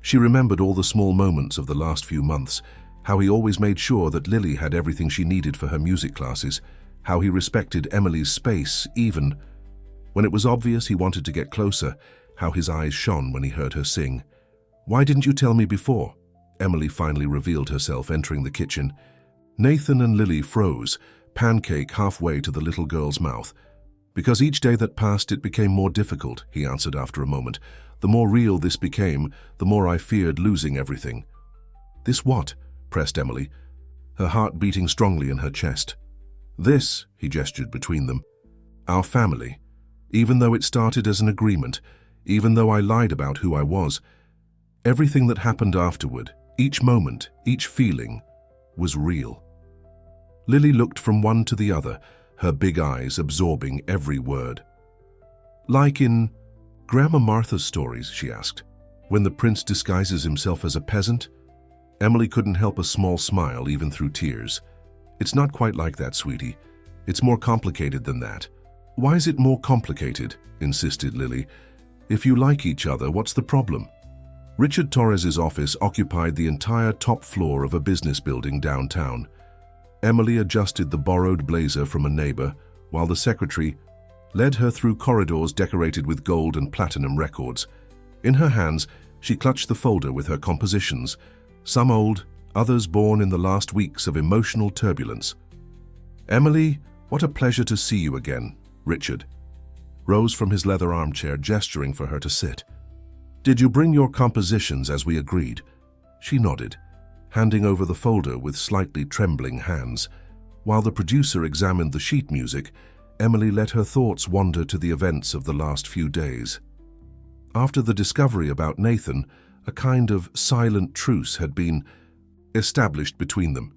She remembered all the small moments of the last few months, how he always made sure that Lily had everything she needed for her music classes, how he respected Emily's space even when it was obvious he wanted to get closer, how his eyes shone when he heard her sing. Why didn't you tell me before? Emily finally revealed herself, entering the kitchen. Nathan and Lily froze, pancake halfway to the little girl's mouth. "Because each day that passed, it became more difficult," he answered after a moment. "The more real this became, the more I feared losing everything." "This what?" pressed Emily, her heart beating strongly in her chest. "This," he gestured between them. "Our family. Even though it started as an agreement, even though I lied about who I was, everything that happened afterward, each moment, each feeling, was real." Lily looked from one to the other, her big eyes absorbing every word. "Like in Grandma Martha's stories?" she asked. "When the prince disguises himself as a peasant?" Emily couldn't help a small smile even through tears. "It's not quite like that, sweetie. It's more complicated than that." "Why is it more complicated?" insisted Lily. "If you like each other, what's the problem?" Richard Torres's office occupied the entire top floor of a business building downtown. Emily adjusted the borrowed blazer from a neighbor, while the secretary led her through corridors decorated with gold and platinum records. In her hands, she clutched the folder with her compositions, some old, others born in the last weeks of emotional turbulence. "Emily, what a pleasure to see you again," Richard rose from his leather armchair, gesturing for her to sit. "Did you bring your compositions as we agreed?" She nodded, handing over the folder with slightly trembling hands. While the producer examined the sheet music, Emily let her thoughts wander to the events of the last few days. After the discovery about Nathan, a kind of silent truce had been established between them.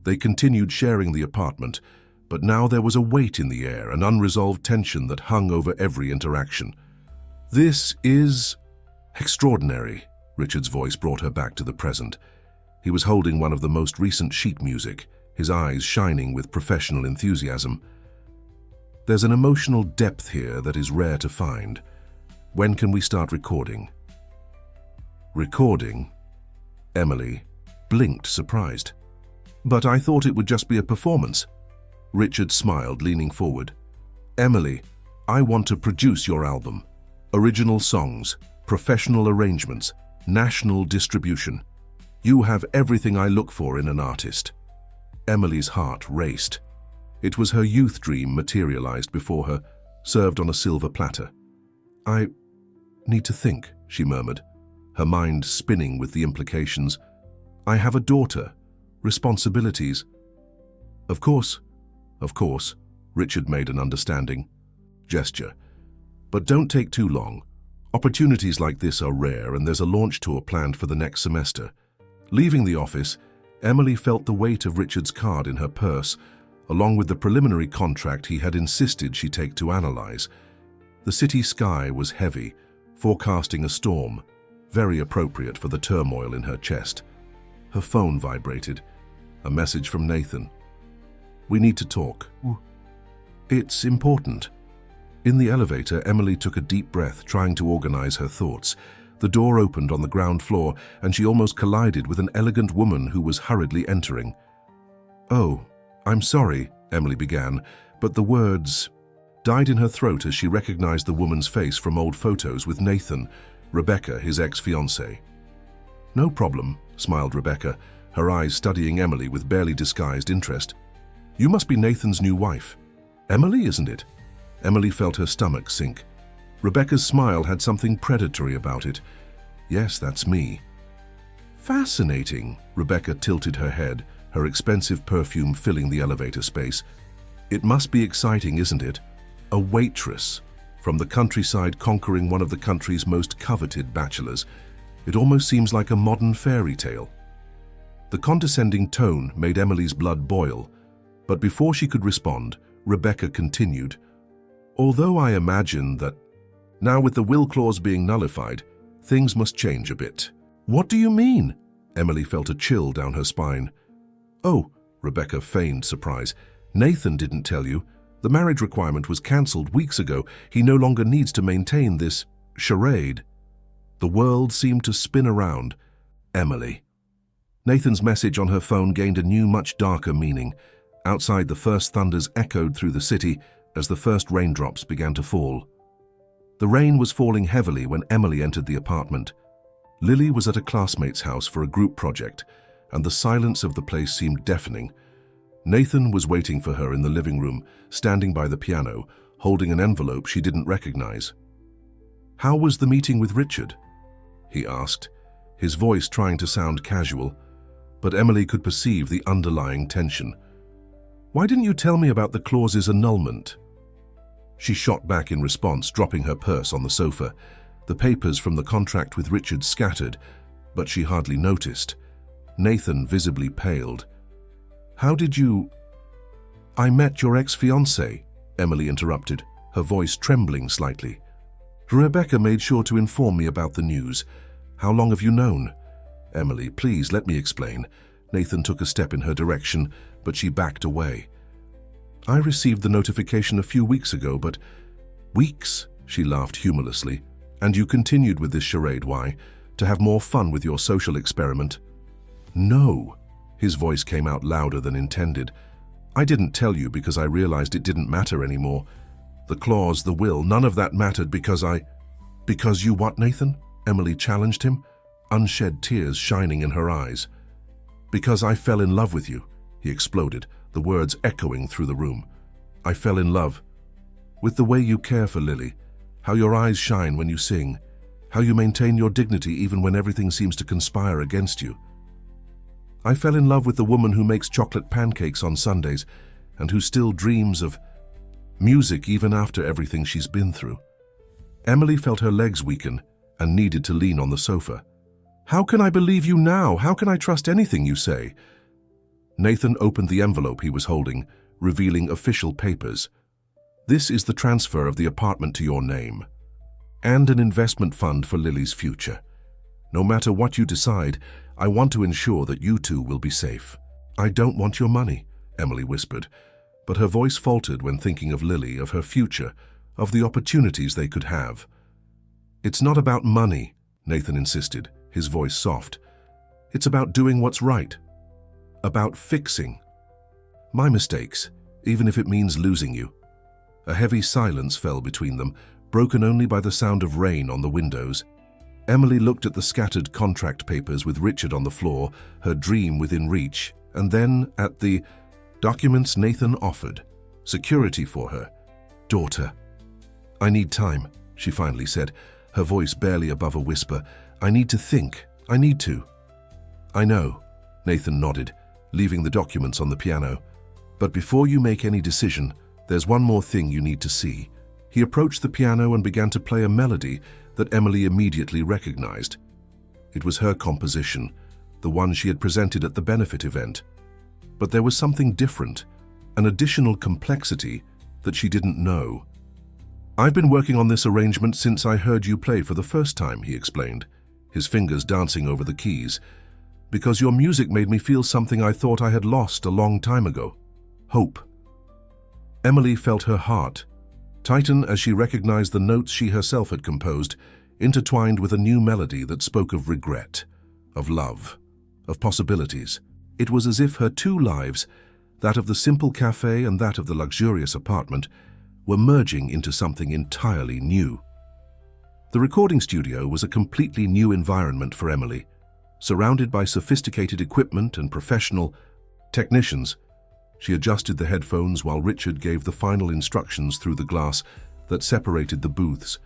They continued sharing the apartment, but now there was a weight in the air, an unresolved tension that hung over every interaction. "This is extraordinary," Richard's voice brought her back to the present. He was holding one of the most recent sheet music, his eyes shining with professional enthusiasm. "There's an emotional depth here that is rare to find. When can we start recording?" "Recording?" Emily blinked, surprised. "But I thought it would just be a performance." Richard smiled, leaning forward. "Emily, I want to produce your album. Original songs, professional arrangements, national distribution. You have everything I look for in an artist." Emily's heart raced. It was her youth dream materialized before her, served on a silver platter. "I need to think," she murmured, her mind spinning with the implications. "I have a daughter, responsibilities." Of course," Richard made an understanding gesture. "But don't take too long. Opportunities like this are rare, and there's a launch tour planned for the next semester." Leaving the office, Emily felt the weight of Richard's card in her purse, along with the preliminary contract he had insisted she take to analyze. The city sky was heavy, forecasting a storm, very appropriate for the turmoil in her chest. Her phone vibrated. A message from Nathan. "We need to talk." "It's important." In the elevator, Emily took a deep breath, trying to organize her thoughts. The door opened on the ground floor, and she almost collided with an elegant woman who was hurriedly entering. "Oh, I'm sorry," Emily began, but the words died in her throat as she recognized the woman's face from old photos with Nathan, Rebecca, his ex-fiancée. "No problem," smiled Rebecca, her eyes studying Emily with barely disguised interest. "You must be Nathan's new wife." "Emily, isn't it?" Emily felt her stomach sink. Rebecca's smile had something predatory about it. "Yes, that's me." "Fascinating." Rebecca tilted her head, her expensive perfume filling the elevator space. "It must be exciting, isn't it? A waitress from the countryside conquering one of the country's most coveted bachelors. It almost seems like a modern fairy tale." The condescending tone made Emily's blood boil, but before she could respond, Rebecca continued, "Although I imagine that now with the will clause being nullified, things must change a bit." "What do you mean?" Emily felt a chill down her spine. "Oh," Rebecca feigned surprise. "Nathan didn't tell you. The marriage requirement was cancelled weeks ago. He no longer needs to maintain this charade." The world seemed to spin around. Emily. Nathan's message on her phone gained a new, much darker meaning. Outside, the first thunders echoed through the city as the first raindrops began to fall. The rain was falling heavily when Emily entered the apartment. Lily was at a classmate's house for a group project, and the silence of the place seemed deafening. Nathan was waiting for her in the living room, standing by the piano, holding an envelope she didn't recognize. "How was the meeting with Richard?" he asked, his voice trying to sound casual, but Emily could perceive the underlying tension. "Why didn't you tell me about the clause's annulment?" She shot back in response, dropping her purse on the sofa. The papers from the contract with Richard scattered, but she hardly noticed. Nathan visibly paled. "How did you—" "I met your ex-fiancé," Emily interrupted, her voice trembling slightly. "Rebecca made sure to inform me about the news. How long have you known?" "Emily, please let me explain." Nathan took a step in her direction, but she backed away. "I received the notification a few weeks ago, but—" "Weeks?" she laughed humorlessly. "And you continued with this charade, why? To have more fun with your social experiment?" "No." His voice came out louder than intended. "I didn't tell you because I realized it didn't matter anymore. The clause, the will, none of that mattered because I—" "Because you what, Nathan?" Emily challenged him, unshed tears shining in her eyes. "Because I fell in love with you," he exploded, the words echoing through the room. "I fell in love with the way you care for Lily, how your eyes shine when you sing, how you maintain your dignity even when everything seems to conspire against you. I fell in love with the woman who makes chocolate pancakes on Sundays and who still dreams of music even after everything she's been through." Emily felt her legs weaken and needed to lean on the sofa. "How can I believe you now? How can I trust anything you say?" Nathan opened the envelope he was holding, revealing official papers. "This is the transfer of the apartment to your name, and an investment fund for Lily's future. No matter what you decide, I want to ensure that you two will be safe." "I don't want your money," Emily whispered, but her voice faltered when thinking of Lily, of her future, of the opportunities they could have. "It's not about money," Nathan insisted, his voice soft. "It's about doing what's right. About fixing my mistakes, even if it means losing you." A heavy silence fell between them, broken only by the sound of rain on the windows. Emily looked at the scattered contract papers with Richard on the floor, her dream within reach, and then at the documents Nathan offered, security for her daughter. "I need time," she finally said, her voice barely above a whisper. "I need to think. I need to." "I know," Nathan nodded, leaving the documents on the piano. "But before you make any decision, there's one more thing you need to see." He approached the piano and began to play a melody that Emily immediately recognized. It was her composition, the one she had presented at the benefit event. But there was something different, an additional complexity that she didn't know. "I've been working on this arrangement since I heard you play for the first time," he explained, his fingers dancing over the keys, "because your music made me feel something I thought I had lost a long time ago. Hope." Emily felt her heart tighten as she recognized the notes she herself had composed, intertwined with a new melody that spoke of regret, of love, of possibilities. It was as if her two lives, that of the simple cafe and that of the luxurious apartment, were merging into something entirely new. The recording studio was a completely new environment for Emily, surrounded by sophisticated equipment and professional technicians. She adjusted the headphones while Richard gave the final instructions through the glass that separated the booths.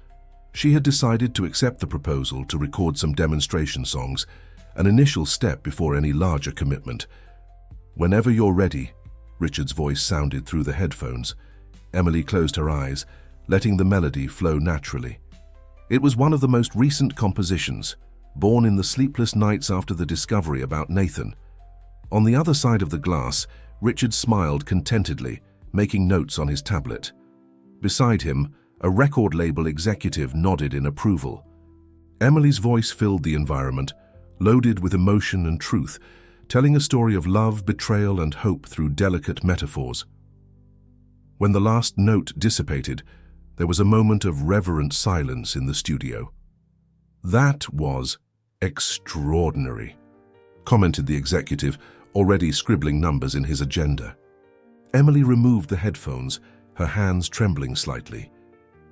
She had decided to accept the proposal to record some demonstration songs, an initial step before any larger commitment. "Whenever you're ready," Richard's voice sounded through the headphones. Emily closed her eyes, letting the melody flow naturally. It was one of the most recent compositions, born in the sleepless nights after the discovery about Nathan. On the other side of the glass, Richard smiled contentedly, making notes on his tablet. Beside him, a record label executive nodded in approval. Emily's voice filled the environment, loaded with emotion and truth, telling a story of love, betrayal, and hope through delicate metaphors. When the last note dissipated, there was a moment of reverent silence in the studio. "That was extraordinary," commented the executive, already scribbling numbers in his agenda. Emily removed the headphones, her hands trembling slightly.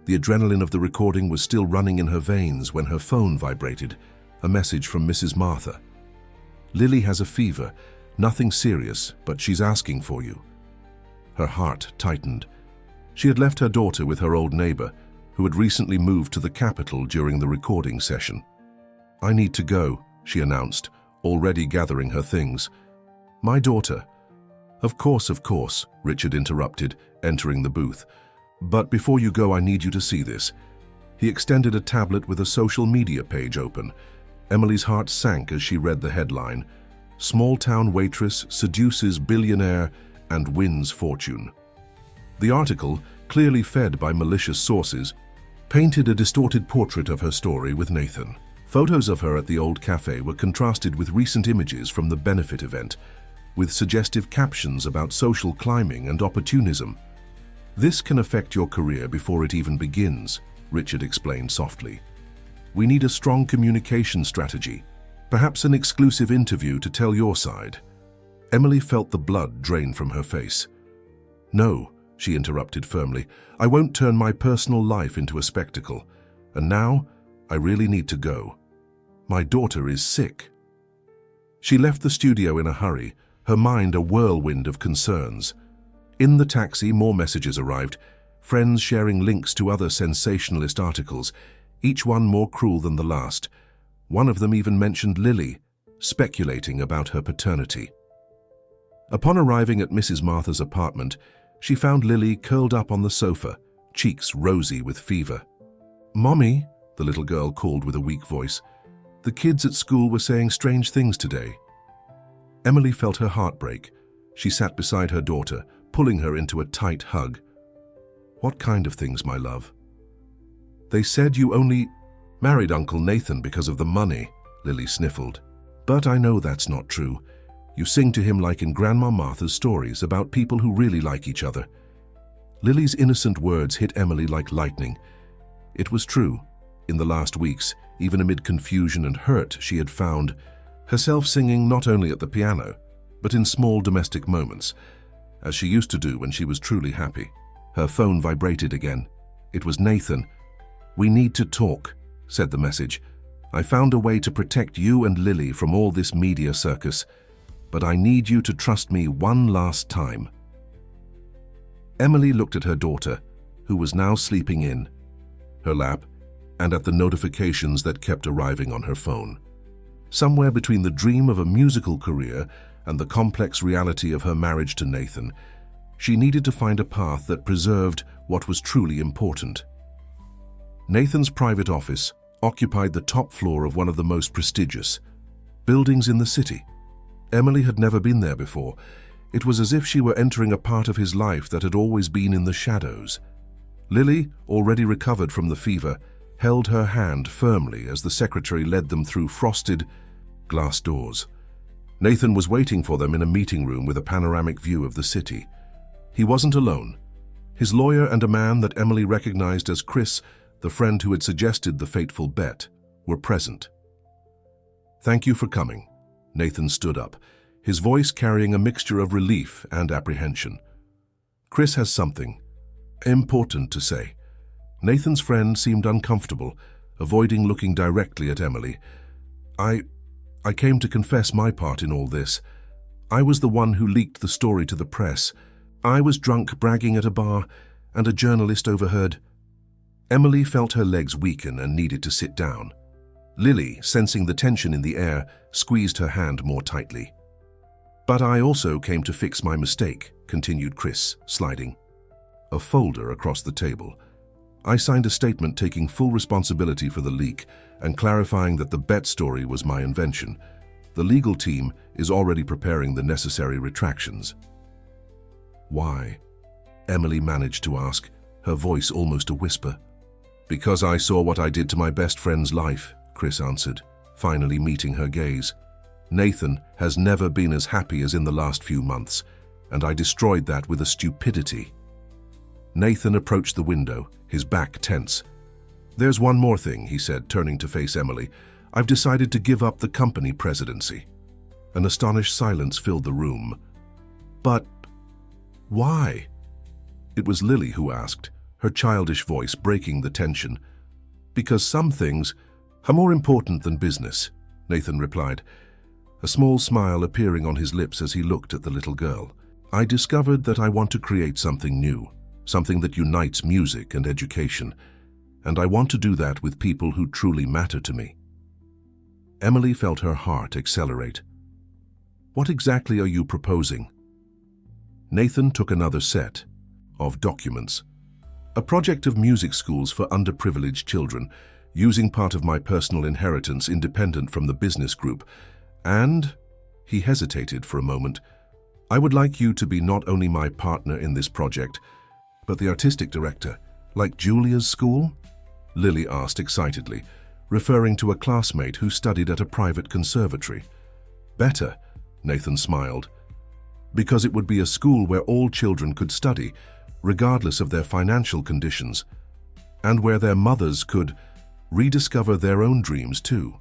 The adrenaline of the recording was still running in her veins when her phone vibrated, a message from Mrs. Martha. Lily has a fever, nothing serious, but she's asking for you. Her heart tightened. She had left her daughter with her old neighbor, who had recently moved to the capital during the recording session. I need to go, she announced, already gathering her things. My daughter. Of course, Richard interrupted, entering the booth. But before you go, I need you to see this. He extended a tablet with a social media page open. Emily's heart sank as she read the headline, "Small-town waitress seduces billionaire and wins fortune." The article, clearly fed by malicious sources, painted a distorted portrait of her story with Nathan. Photos of her at the old cafe were contrasted with recent images from the benefit event, with suggestive captions about social climbing and opportunism. "This can affect your career before it even begins," Richard explained softly. "We need a strong communication strategy, perhaps an exclusive interview to tell your side." Emily felt the blood drain from her face. "No," she interrupted firmly, "I won't turn my personal life into a spectacle. And now, I really need to go. My daughter is sick." She left the studio in a hurry, her mind a whirlwind of concerns. In the taxi, more messages arrived, friends sharing links to other sensationalist articles, each one more cruel than the last. One of them even mentioned Lily, speculating about her paternity. Upon arriving at Mrs. Martha's apartment, she found Lily curled up on the sofa, cheeks rosy with fever. "Mommy," the little girl called with a weak voice, "the kids at school were saying strange things today." Emily felt her heart break. She sat beside her daughter, pulling her into a tight hug. "What kind of things, my love?" "They said you only married Uncle Nathan because of the money," Lily sniffled. "But I know that's not true. You sing to him like in Grandma Martha's stories about people who really like each other." Lily's innocent words hit Emily like lightning. It was true. In the last weeks, even amid confusion and hurt, she had found herself singing not only at the piano, but in small domestic moments, as she used to do when she was truly happy. Her phone vibrated again. It was Nathan. "We need to talk," said the message. "I found a way to protect you and Lily from all this media circus, but I need you to trust me one last time." Emily looked at her daughter, who was now sleeping in her lap, and at the notifications that kept arriving on her phone. Somewhere between the dream of a musical career and the complex reality of her marriage to Nathan, she needed to find a path that preserved what was truly important. Nathan's private office occupied the top floor of one of the most prestigious buildings in the city. Emily had never been there before. It was as if she were entering a part of his life that had always been in the shadows. Lily, already recovered from the fever, held her hand firmly as the secretary led them through frosted glass doors. Nathan was waiting for them in a meeting room with a panoramic view of the city. He wasn't alone. His lawyer and a man that Emily recognized as Chris, the friend who had suggested the fateful bet, were present. "Thank you for coming." Nathan stood up, his voice carrying a mixture of relief and apprehension. "Chris has something important to say." Nathan's friend seemed uncomfortable, avoiding looking directly at Emily. I came to confess my part in all this. I was the one who leaked the story to the press. I was drunk bragging at a bar, and a journalist overheard." Emily felt her legs weaken and needed to sit down. Lily, sensing the tension in the air, squeezed her hand more tightly. "But I also came to fix my mistake," continued Chris, sliding a folder across the table. "I signed a statement taking full responsibility for the leak and clarifying that the bet story was my invention. The legal team is already preparing the necessary retractions." "Why?" Emily managed to ask, her voice almost a whisper. "Because I saw what I did to my best friend's life," Chris answered, finally meeting her gaze. "Nathan has never been as happy as in the last few months, and I destroyed that with a stupidity." Nathan approached the window, his back tense. "There's one more thing," he said, turning to face Emily. "I've decided to give up the company presidency." An astonished silence filled the room. "But why?" It was Lily who asked, her childish voice breaking the tension. "Because some things "Are more important than business," Nathan replied, a small smile appearing on his lips as he looked at the little girl. "I discovered that I want to create something new, something that unites music and education, and I want to do that with people who truly matter to me." Emily felt her heart accelerate. "What exactly are you proposing?" Nathan took another set of documents. "A project of music schools for underprivileged children, using part of my personal inheritance independent from the business group. And," he hesitated for a moment, "I would like you to be not only my partner in this project, but the artistic director, like Julia's school?" Lily asked excitedly, referring to a classmate who studied at a private conservatory. "Better," Nathan smiled, "because it would be a school where all children could study, regardless of their financial conditions, and where their mothers could rediscover their own dreams too."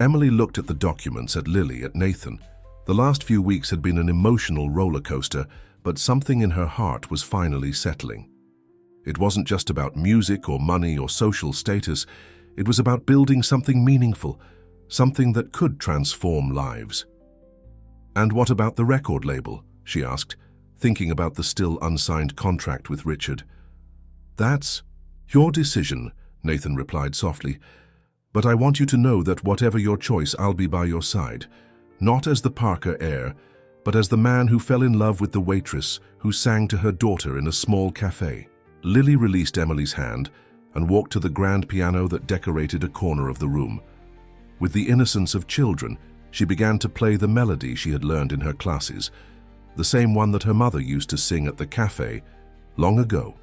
Emily looked at the documents, at Lily, at Nathan. The last few weeks had been an emotional roller coaster, but something in her heart was finally settling. It wasn't just about music or money or social status. It was about building something meaningful, something that could transform lives. "And what about the record label?" she asked, thinking about the still unsigned contract with Richard. "That's your decision," Nathan replied softly. "But I want you to know that whatever your choice, I'll be by your side. Not as the Parker heir, but as the man who fell in love with the waitress who sang to her daughter in a small cafe." Lily released Emily's hand and walked to the grand piano that decorated a corner of the room. With the innocence of children, she began to play the melody she had learned in her classes, the same one that her mother used to sing at the cafe long ago.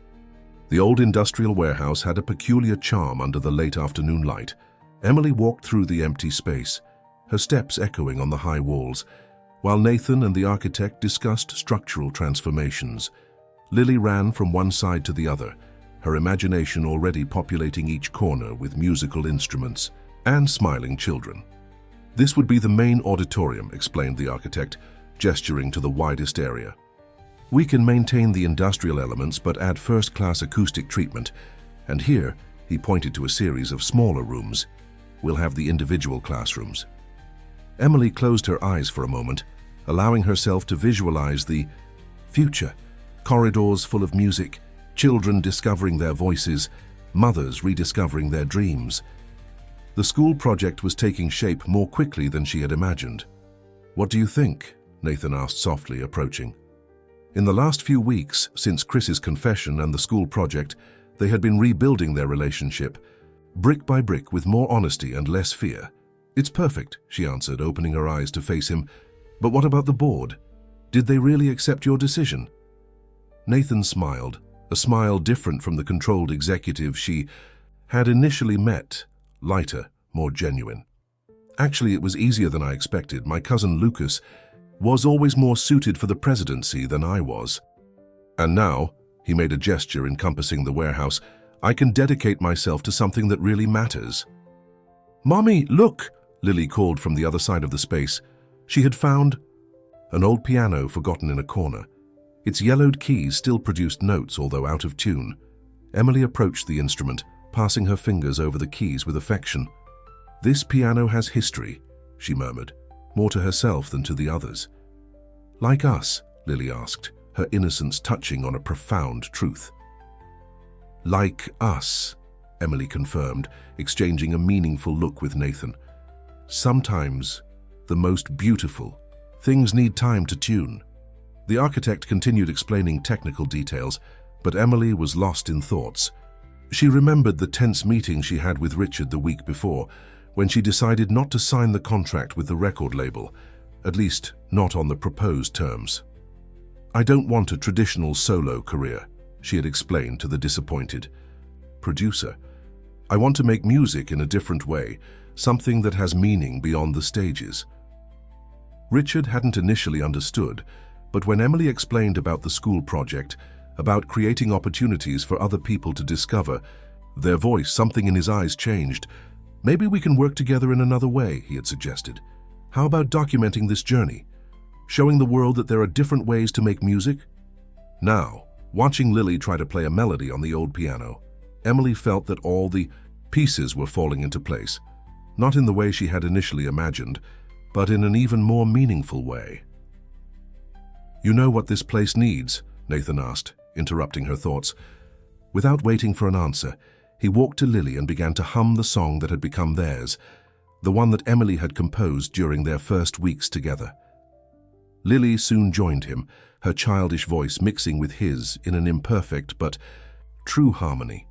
The old industrial warehouse had a peculiar charm under the late afternoon light. Emily walked through the empty space, her steps echoing on the high walls, while Nathan and the architect discussed structural transformations. Lily ran from one side to the other, her imagination already populating each corner with musical instruments and smiling children. "This would be the main auditorium," explained the architect, gesturing to the widest area. "We can maintain the industrial elements but add first-class acoustic treatment, and here," he pointed to a series of smaller rooms, "we'll have the individual classrooms." Emily closed her eyes for a moment, allowing herself to visualize the future. Corridors full of music, children discovering their voices, mothers rediscovering their dreams. The school project was taking shape more quickly than she had imagined. "What do you think?" Nathan asked softly, approaching. In the last few weeks, since Chris's confession and the school project, they had been rebuilding their relationship, brick by brick, with more honesty and less fear. "It's perfect," she answered, opening her eyes to face him. "But what about the board? Did they really accept your decision?" Nathan smiled, a smile different from the controlled executive she had initially met, lighter, more genuine. "Actually, it was easier than I expected. My cousin Lucas was always more suited for the presidency than I was. And now," he made a gesture encompassing the warehouse, "I can dedicate myself to something that really matters." "Mommy, look!" Lily called from the other side of the space. She had found an old piano forgotten in a corner. Its yellowed keys still produced notes, although out of tune. Emily approached the instrument, passing her fingers over the keys with affection. "This piano has history," she murmured, more to herself than to the others. "Like us?" Lily asked, her innocence touching on a profound truth. "Like us," Emily confirmed, exchanging a meaningful look with Nathan. "Sometimes the most beautiful things need time to tune." The architect continued explaining technical details, but Emily was lost in thoughts. She remembered the tense meeting she had with Richard the week before, when she decided not to sign the contract with the record label, at least not on the proposed terms. "I don't want a traditional solo career," she had explained to the disappointed producer. "I want to make music in a different way, something that has meaning beyond the stages." Richard hadn't initially understood, but when Emily explained about the school project, about creating opportunities for other people to discover their voice, something in his eyes changed. "Maybe we can work together in another way," he had suggested. "How about documenting this journey? Showing the world that there are different ways to make music?" Now, watching Lily try to play a melody on the old piano, Emily felt that all the pieces were falling into place. not in the way she had initially imagined, but in an even more meaningful way. "You know what this place needs?" Nathan asked, interrupting her thoughts. Without waiting for an answer, he walked to Lily and began to hum the song that had become theirs, the one that Emily had composed during their first weeks together. Lily soon joined him, her childish voice mixing with his in an imperfect but true harmony.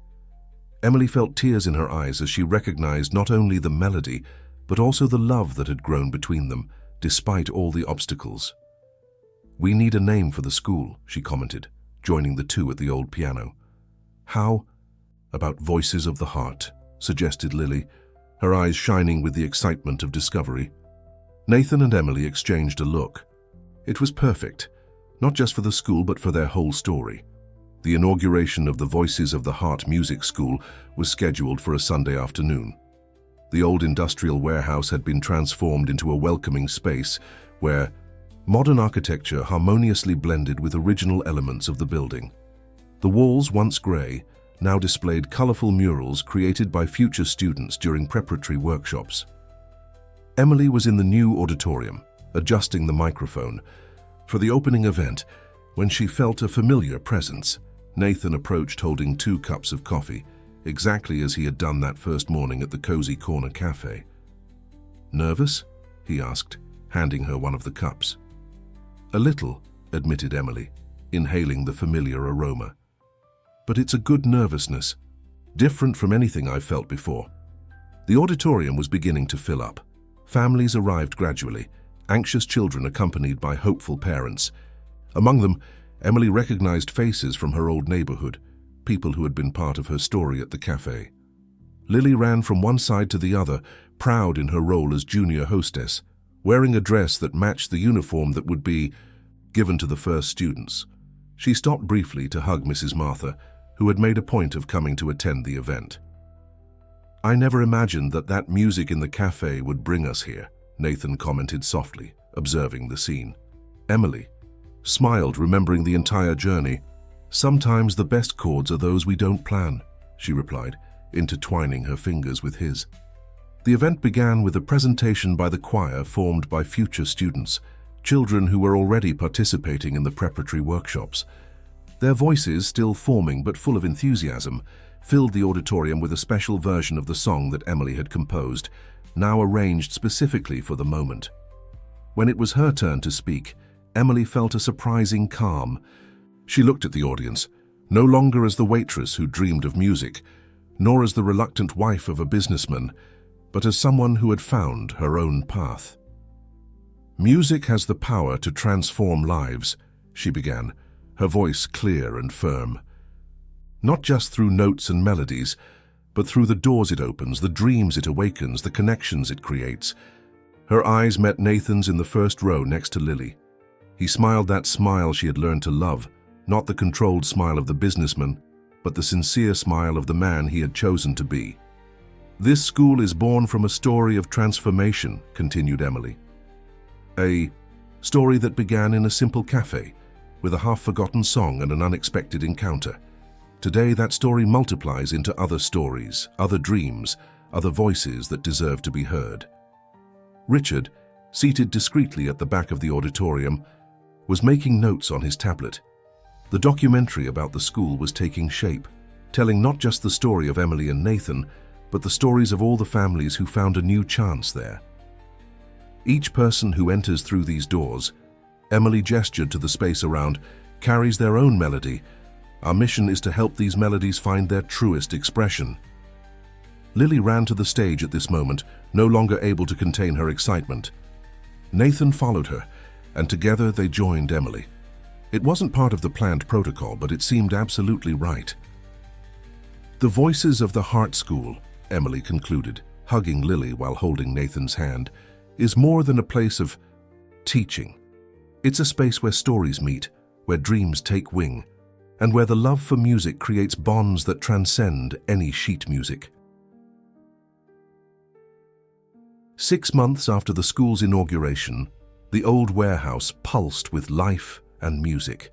Emily felt tears in her eyes as she recognized not only the melody, but also the love that had grown between them, despite all the obstacles. "We need a name for the school," she commented, joining the two at the old piano. "How about Voices of the Heart?" suggested Lily, her eyes shining with the excitement of discovery. Nathan and Emily exchanged a look. It was perfect, not just for the school but for their whole story. The inauguration of the Voices of the Heart Music School was scheduled for a Sunday afternoon. The old industrial warehouse had been transformed into a welcoming space where modern architecture harmoniously blended with original elements of the building. The walls, once grey, now displayed colourful murals created by future students during preparatory workshops. Emily was in the new auditorium, adjusting the microphone. For the opening event, when she felt a familiar presence, Nathan approached holding 2 cups of coffee, exactly as he had done that first morning at the Cozy Corner Cafe. "Nervous?" he asked, handing her one of the cups. "A little," admitted Emily, inhaling the familiar aroma. "But it's a good nervousness, different from anything I've felt before." The auditorium was beginning to fill up. Families arrived gradually, anxious children accompanied by hopeful parents. Among them, Emily recognized faces from her old neighborhood, people who had been part of her story at the cafe. Lily ran from one side to the other, proud in her role as junior hostess, wearing a dress that matched the uniform that would be given to the first students. She stopped briefly to hug Mrs. Martha, who had made a point of coming to attend the event. "I never imagined that music in the cafe would bring us here," Nathan commented softly, observing the scene. Emily smiled, remembering the entire journey. "Sometimes the best chords are those we don't plan," she replied, intertwining her fingers with his. The event began with a presentation by the choir formed by future students, children who were already participating in the preparatory workshops. Their voices, still forming but full of enthusiasm, filled the auditorium with a special version of the song that Emily had composed, now arranged specifically for the moment. When it was her turn to speak, Emily felt a surprising calm. She looked at the audience, no longer as the waitress who dreamed of music, nor as the reluctant wife of a businessman, but as someone who had found her own path. "Music has the power to transform lives," she began, her voice clear and firm. "Not just through notes and melodies, but through the doors it opens, the dreams it awakens, the connections it creates." Her eyes met Nathan's in the first row next to Lily. He smiled that smile she had learned to love, not the controlled smile of the businessman, but the sincere smile of the man he had chosen to be. "This school is born from a story of transformation," continued Emily. "A story that began in a simple cafe, with a half-forgotten song and an unexpected encounter. Today that story multiplies into other stories, other dreams, other voices that deserve to be heard." Richard, seated discreetly at the back of the auditorium, was making notes on his tablet. The documentary about the school was taking shape, telling not just the story of Emily and Nathan, but the stories of all the families who found a new chance there. Each person who enters through these doors, Emily gestured to the space around, carries their own melody. Our mission is to help these melodies find their truest expression. Lily ran to the stage at this moment, no longer able to contain her excitement. Nathan followed her, and together they joined Emily. It wasn't part of the planned protocol, but it seemed absolutely right. "The Voices of the Heart School," Emily concluded, hugging Lily while holding Nathan's hand, "is more than a place of teaching. It's a space where stories meet, where dreams take wing, and where the love for music creates bonds that transcend any sheet music." 6 months after the school's inauguration, the old warehouse pulsed with life and music.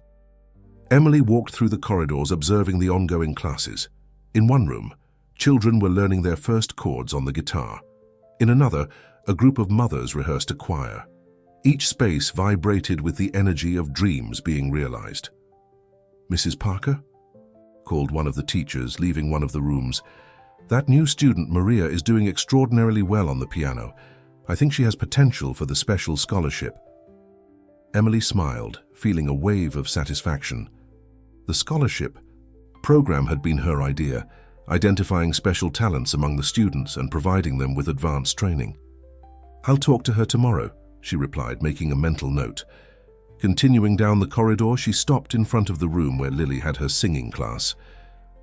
Emily walked through the corridors observing the ongoing classes. In one room, children were learning their first chords on the guitar. In another, a group of mothers rehearsed a choir. Each space vibrated with the energy of dreams being realized. "Mrs. Parker?" called one of the teachers, leaving one of the rooms. "That new student, Maria, is doing extraordinarily well on the piano. I think she has potential for the special scholarship." Emily smiled, feeling a wave of satisfaction. The scholarship program had been her idea, identifying special talents among the students and providing them with advanced training. "I'll talk to her tomorrow," she replied, making a mental note. Continuing down the corridor, she stopped in front of the room where Lily had her singing class.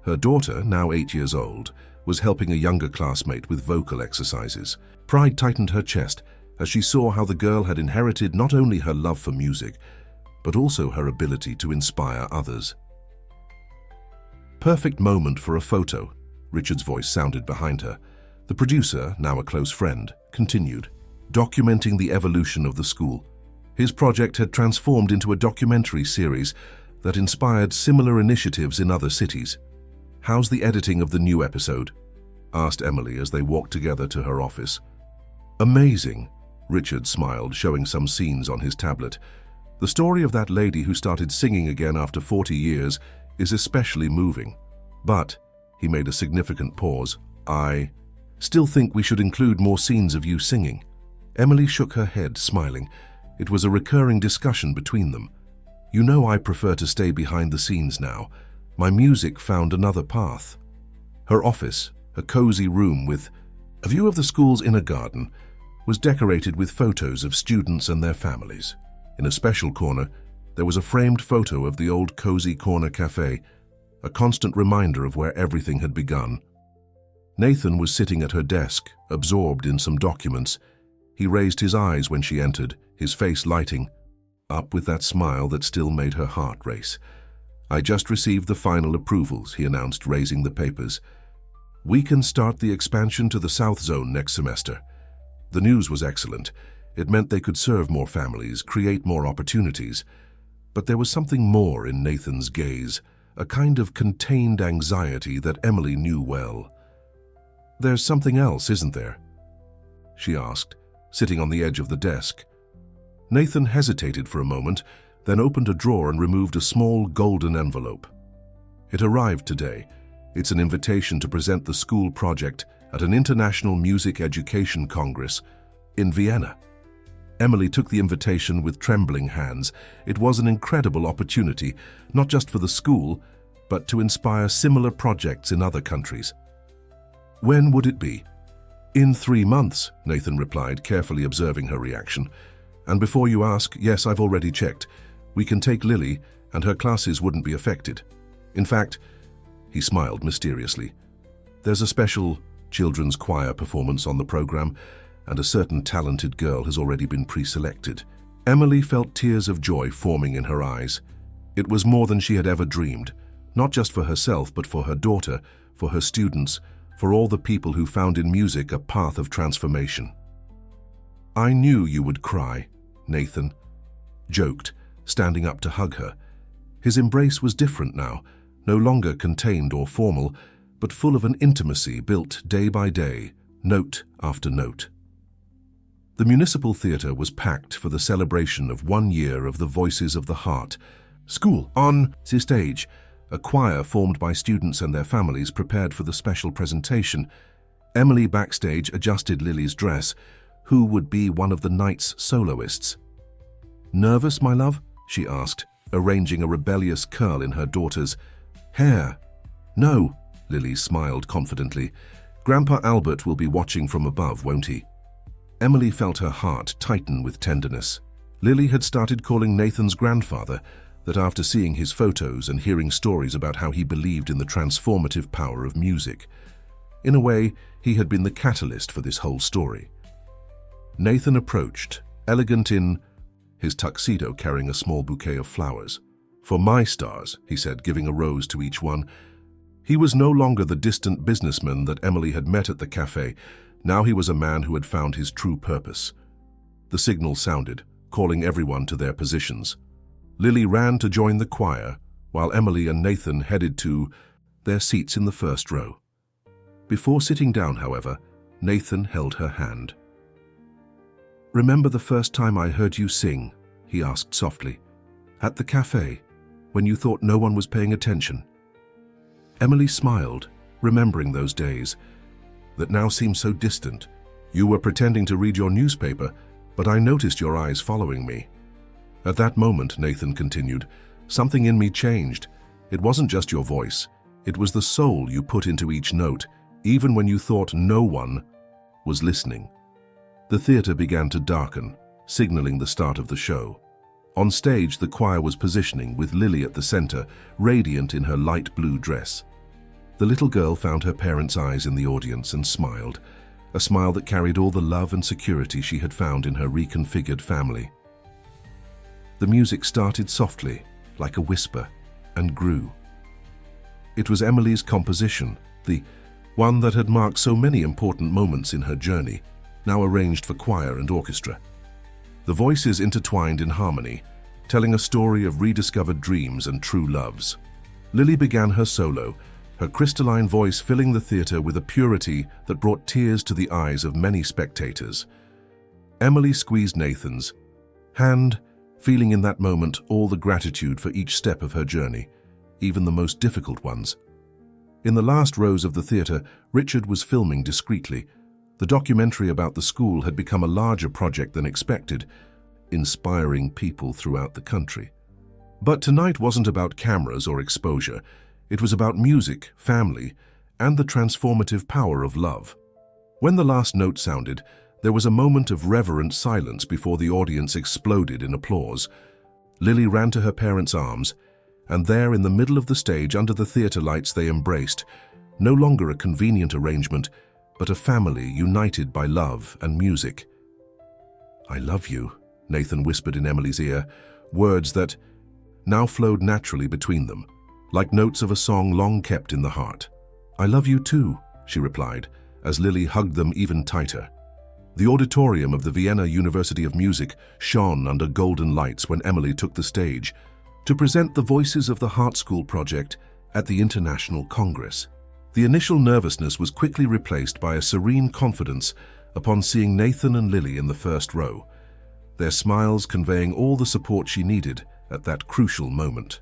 Her daughter, now 8 years old, was helping a younger classmate with vocal exercises. Pride tightened her chest as she saw how the girl had inherited not only her love for music, but also her ability to inspire others. "Perfect moment for a photo," Richard's voice sounded behind her. The producer, now a close friend, continued, documenting the evolution of the school. His project had transformed into a documentary series that inspired similar initiatives in other cities. "How's the editing of the new episode?" asked Emily as they walked together to her office. "Amazing," Richard smiled, showing some scenes on his tablet. "The story of that lady who started singing again after 40 years is especially moving. But," he made a significant pause, "I still think we should include more scenes of you singing." Emily shook her head, smiling. It was a recurring discussion between them. "You know I prefer to stay behind the scenes now. My music found another path." Her office, a cozy room with a view of the school's inner garden, was decorated with photos of students and their families. In a special corner, there was a framed photo of the old Cozy Corner Cafe, a constant reminder of where everything had begun. Nathan was sitting at her desk, absorbed in some documents. He raised his eyes when she entered, his face lighting up with that smile that still made her heart race. "I just received the final approvals," he announced, raising the papers. "We can start the expansion to the South Zone next semester." The news was excellent. It meant they could serve more families, create more opportunities. But there was something more in Nathan's gaze, a kind of contained anxiety that Emily knew well. "There's something else, isn't there?" she asked, sitting on the edge of the desk. Nathan hesitated for a moment, then opened a drawer and removed a small golden envelope. "It arrived today. It's an invitation to present the school project at an International Music Education Congress in Vienna." Emily took the invitation with trembling hands. It was an incredible opportunity, not just for the school, but to inspire similar projects in other countries. "When would it be?" "In 3 months," Nathan replied, carefully observing her reaction. "And before you ask, yes, I've already checked. We can take Lily, and her classes wouldn't be affected. In fact," he smiled mysteriously, "there's a special children's choir performance on the program, and a certain talented girl has already been pre-selected." Emily felt tears of joy forming in her eyes. It was more than she had ever dreamed, not just for herself, but for her daughter, for her students, for all the people who found in music a path of transformation. "I knew you would cry," Nathan joked, standing up to hug her. His embrace was different now, no longer contained or formal, but full of an intimacy built day by day, note after note. The Municipal Theatre was packed for the celebration of 1 year of the Voices of the Heart. School on the stage. A choir formed by students and their families prepared for the special presentation. Emily backstage adjusted Lily's dress, who would be one of the night's soloists. "Nervous, my love?" she asked, arranging a rebellious curl in her daughter's hair. "No," Lily smiled confidently. "Grandpa Albert will be watching from above, won't he?" Emily felt her heart tighten with tenderness. Lily had started calling Nathan's grandfather, that after seeing his photos and hearing stories about how he believed in the transformative power of music. In a way, he had been the catalyst for this whole story. Nathan approached, elegant in his tuxedo, carrying a small bouquet of flowers. "For my stars," he said, giving a rose to each one. He was no longer the distant businessman that Emily had met at the cafe. Now he was a man who had found his true purpose. The signal sounded, calling everyone to their positions. Lily ran to join the choir, while Emily and Nathan headed to their seats in the first row. Before sitting down, however, Nathan held her hand. "Remember the first time I heard you sing?" he asked softly. "At the cafe, when you thought no one was paying attention?" Emily smiled, remembering those days that now seemed so distant. "You were pretending to read your newspaper, but I noticed your eyes following me." "At that moment," Nathan continued, "something in me changed. It wasn't just your voice. It was the soul you put into each note, even when you thought no one was listening." The theater began to darken, signaling the start of the show. On stage, the choir was positioning, with Lily at the center, radiant in her light blue dress. The little girl found her parents' eyes in the audience and smiled, a smile that carried all the love and security she had found in her reconfigured family. The music started softly, like a whisper, and grew. It was Emily's composition, the one that had marked so many important moments in her journey, now arranged for choir and orchestra. The voices intertwined in harmony, telling a story of rediscovered dreams and true loves. Lily began her solo, her crystalline voice filling the theater with a purity that brought tears to the eyes of many spectators. Emily squeezed Nathan's hand, feeling in that moment all the gratitude for each step of her journey, even the most difficult ones. In the last rows of the theater, Richard was filming discreetly. The documentary about the school had become a larger project than expected, inspiring people throughout the country. But tonight wasn't about cameras or exposure. It was about music, family, and the transformative power of love. When the last note sounded, there was a moment of reverent silence before the audience exploded in applause. Lily ran to her parents' arms, and there in the middle of the stage under the theater lights they embraced, no longer a convenient arrangement, but a family united by love and music. "I love you," Nathan whispered in Emily's ear, words that now flowed naturally between them, like notes of a song long kept in the heart. "I love you too," she replied, as Lily hugged them even tighter. The auditorium of the Vienna University of Music shone under golden lights when Emily took the stage to present the Voices of the Heart School project at the International Congress. The initial nervousness was quickly replaced by a serene confidence upon seeing Nathan and Lily in the first row, their smiles conveying all the support she needed at that crucial moment.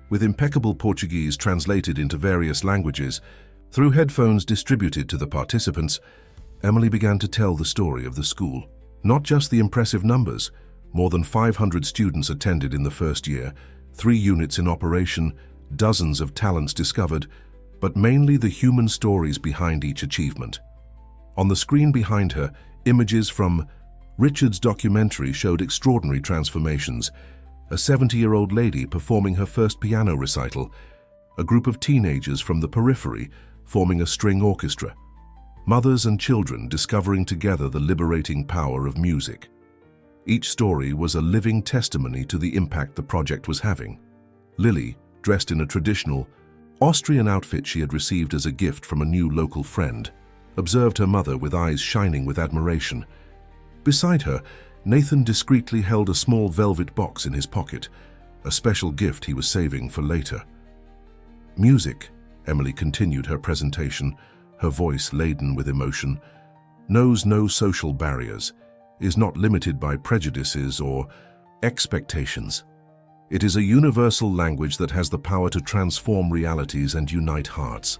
With impeccable Portuguese translated into various languages, through headphones distributed to the participants, Emily began to tell the story of the school. Not just the impressive numbers. More than 500 students attended in the first year, 3 units in operation, dozens of talents discovered, but mainly the human stories behind each achievement. On the screen behind her, images from Richard's documentary showed extraordinary transformations. A 70-year-old lady performing her first piano recital, a group of teenagers from the periphery forming a string orchestra, mothers and children discovering together the liberating power of music. Each story was a living testimony to the impact the project was having. Lily, dressed in a traditional Austrian outfit she had received as a gift from a new local friend, observed her mother with eyes shining with admiration. Beside her, Nathan discreetly held a small velvet box in his pocket, a special gift he was saving for later. "Music," Emily continued her presentation, her voice laden with emotion, "knows no social barriers, is not limited by prejudices or expectations. It is a universal language that has the power to transform realities and unite hearts."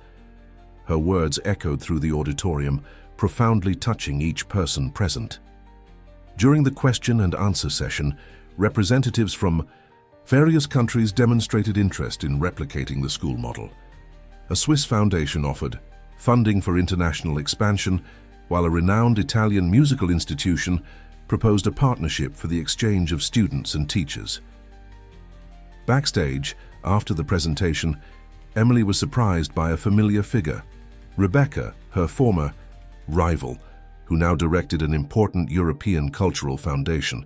Her words echoed through the auditorium, profoundly touching each person present. During the question and answer session, representatives from various countries demonstrated interest in replicating the school model. A Swiss foundation offered funding for international expansion, while a renowned Italian musical institution proposed a partnership for the exchange of students and teachers. Backstage, after the presentation, Emily was surprised by a familiar figure, Rebecca, her former rival, who now directed an important European cultural foundation.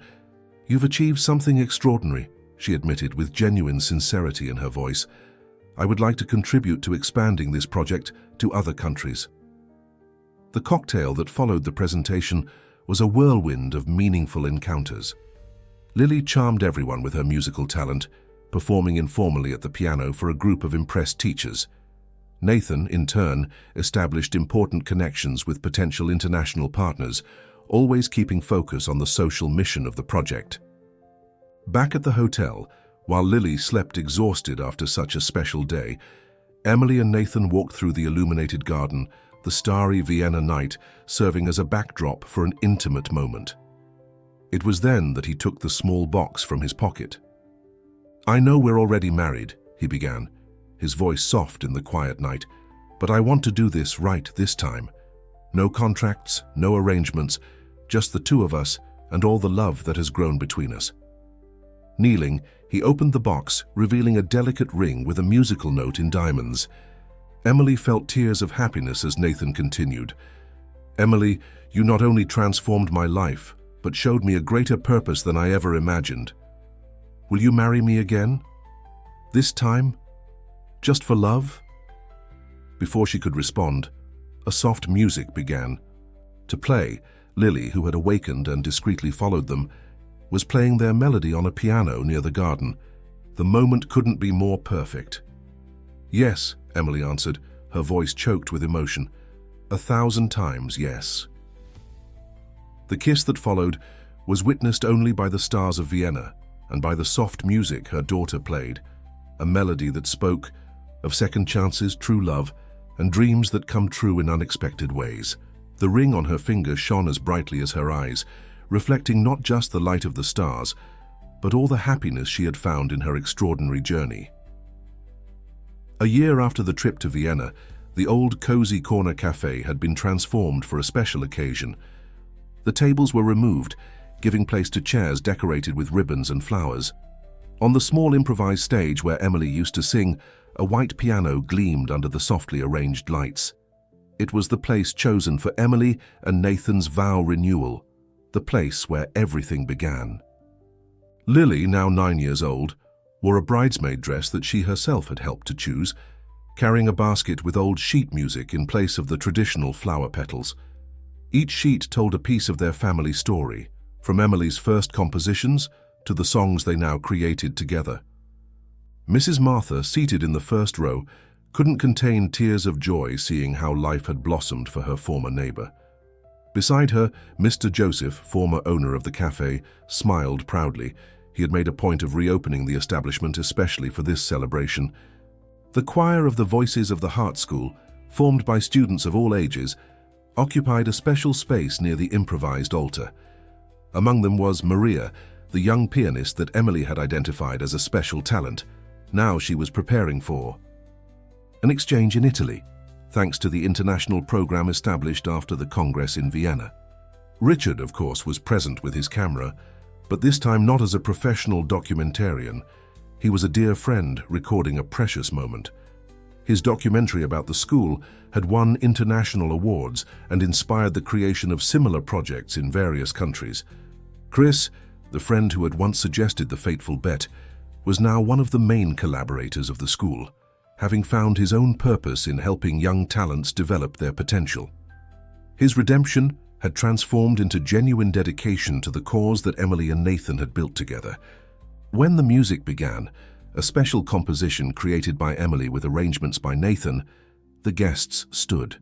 "You've achieved something extraordinary," she admitted with genuine sincerity in her voice. "I would like to contribute to expanding this project to other countries." The cocktail that followed the presentation was a whirlwind of meaningful encounters. Lily charmed everyone with her musical talent, performing informally at the piano for a group of impressed teachers. Nathan, in turn, established important connections with potential international partners, always keeping focus on the social mission of the project. Back at the hotel, while Lily slept exhausted after such a special day, Emily and Nathan walked through the illuminated garden, the starry Vienna night serving as a backdrop for an intimate moment. It was then that he took the small box from his pocket. "I know we're already married," he began, his voice soft in the quiet night, "but I want to do this right this time. No contracts, no arrangements, just the two of us and all the love that has grown between us." Kneeling, he opened the box, revealing a delicate ring with a musical note in diamonds. Emily felt tears of happiness as Nathan continued. "Emily, you not only transformed my life, but showed me a greater purpose than I ever imagined. Will you marry me again? This time? Just for love?" Before she could respond, a soft music began to play. Lily, who had awakened and discreetly followed them, was playing their melody on a piano near the garden. The moment couldn't be more perfect. "Yes," Emily answered, her voice choked with emotion. "1,000 times yes." The kiss that followed was witnessed only by the stars of Vienna and by the soft music her daughter played, a melody that spoke of second chances, true love, and dreams that come true in unexpected ways. The ring on her finger shone as brightly as her eyes, reflecting not just the light of the stars, but all the happiness she had found in her extraordinary journey. A year after the trip to Vienna, the old cozy corner cafe had been transformed for a special occasion. The tables were removed, giving place to chairs decorated with ribbons and flowers. On the small improvised stage where Emily used to sing, a white piano gleamed under the softly arranged lights. It was the place chosen for Emily and Nathan's vow renewal, the place where everything began. Lily, now 9 years old, wore a bridesmaid dress that she herself had helped to choose, carrying a basket with old sheet music in place of the traditional flower petals. Each sheet told a piece of their family story, from Emily's first compositions to the songs they now created together. Mrs. Martha, seated in the first row, couldn't contain tears of joy seeing how life had blossomed for her former neighbor. Beside her, Mr. Joseph, former owner of the cafe, smiled proudly. He had made a point of reopening the establishment especially for this celebration. The choir of the Voices of the Heart School, formed by students of all ages, occupied a special space near the improvised altar. Among them was Maria, the young pianist that Emily had identified as a special talent. Now she was preparing for an exchange in Italy, thanks to the international program established after the Congress in Vienna. Richard, of course, was present with his camera, but this time not as a professional documentarian. He was a dear friend recording a precious moment. His documentary about the school had won international awards and inspired the creation of similar projects in various countries. Chris, the friend who had once suggested the fateful bet, was now one of the main collaborators of the school, having found his own purpose in helping young talents develop their potential. His redemption had transformed into genuine dedication to the cause that Emily and Nathan had built together. When the music began, a special composition created by Emily with arrangements by Nathan, the guests stood.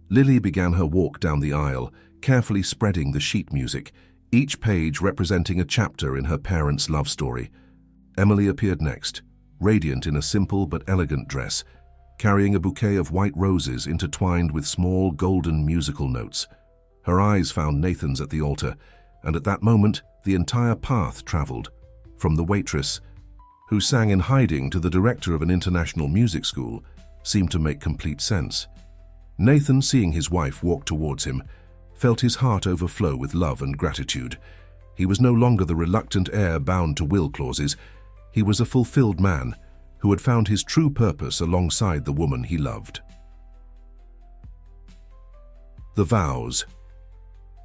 Lily began her walk down the aisle, carefully spreading the sheet music, each page representing a chapter in her parents' love story. Emily appeared next, radiant in a simple but elegant dress, carrying a bouquet of white roses intertwined with small golden musical notes. Her eyes found Nathan's at the altar, and at that moment the entire path traveled, from the waitress, who sang in hiding, to the director of an international music school, seemed to make complete sense. Nathan, seeing his wife walk towards him, felt his heart overflow with love and gratitude. He was no longer the reluctant heir bound to will clauses. He was a fulfilled man who had found his true purpose alongside the woman he loved. The vows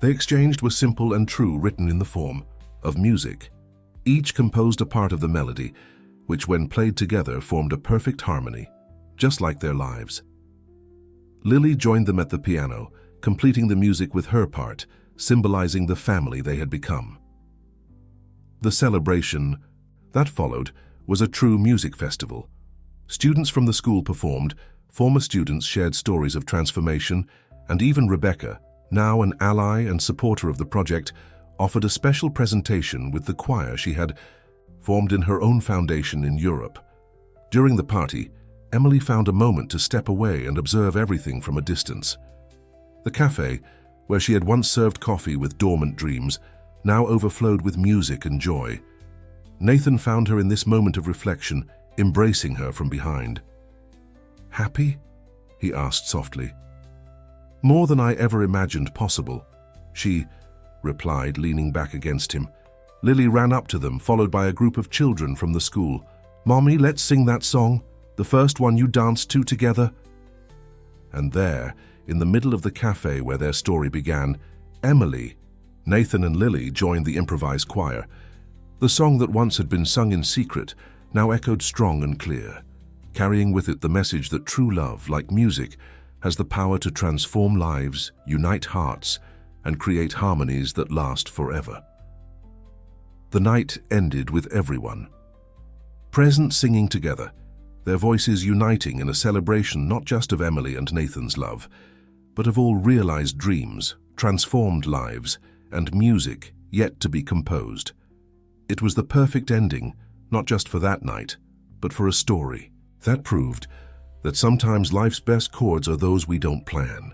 they exchanged were simple and true, written in the form of music. Each composed a part of the melody, which when played together formed a perfect harmony, just like their lives. Lily joined them at the piano, completing the music with her part, symbolizing the family they had become. The celebration that followed was a true music festival. Students from the school performed, former students shared stories of transformation, and even Rebecca, now an ally and supporter of the project, offered a special presentation with the choir she had formed in her own foundation in Europe. During the party, Emily found a moment to step away and observe everything from a distance. The cafe, where she had once served coffee with dormant dreams, now overflowed with music and joy. Nathan found her in this moment of reflection, embracing her from behind. "Happy?" he asked softly. "More than I ever imagined possible," she replied, leaning back against him. Lily ran up to them, followed by a group of children from the school. "Mommy, let's sing that song, the first one you danced to together." And there, in the middle of the cafe where their story began, Emily, Nathan and Lily joined the improvised choir. The song that once had been sung in secret now echoed strong and clear, carrying with it the message that true love, like music, has the power to transform lives, unite hearts, and create harmonies that last forever. The night ended with everyone present singing together, their voices uniting in a celebration not just of Emily and Nathan's love, but of all realized dreams, transformed lives, and music yet to be composed. It was the perfect ending, not just for that night, but for a story that proved that sometimes life's best chords are those we don't plan.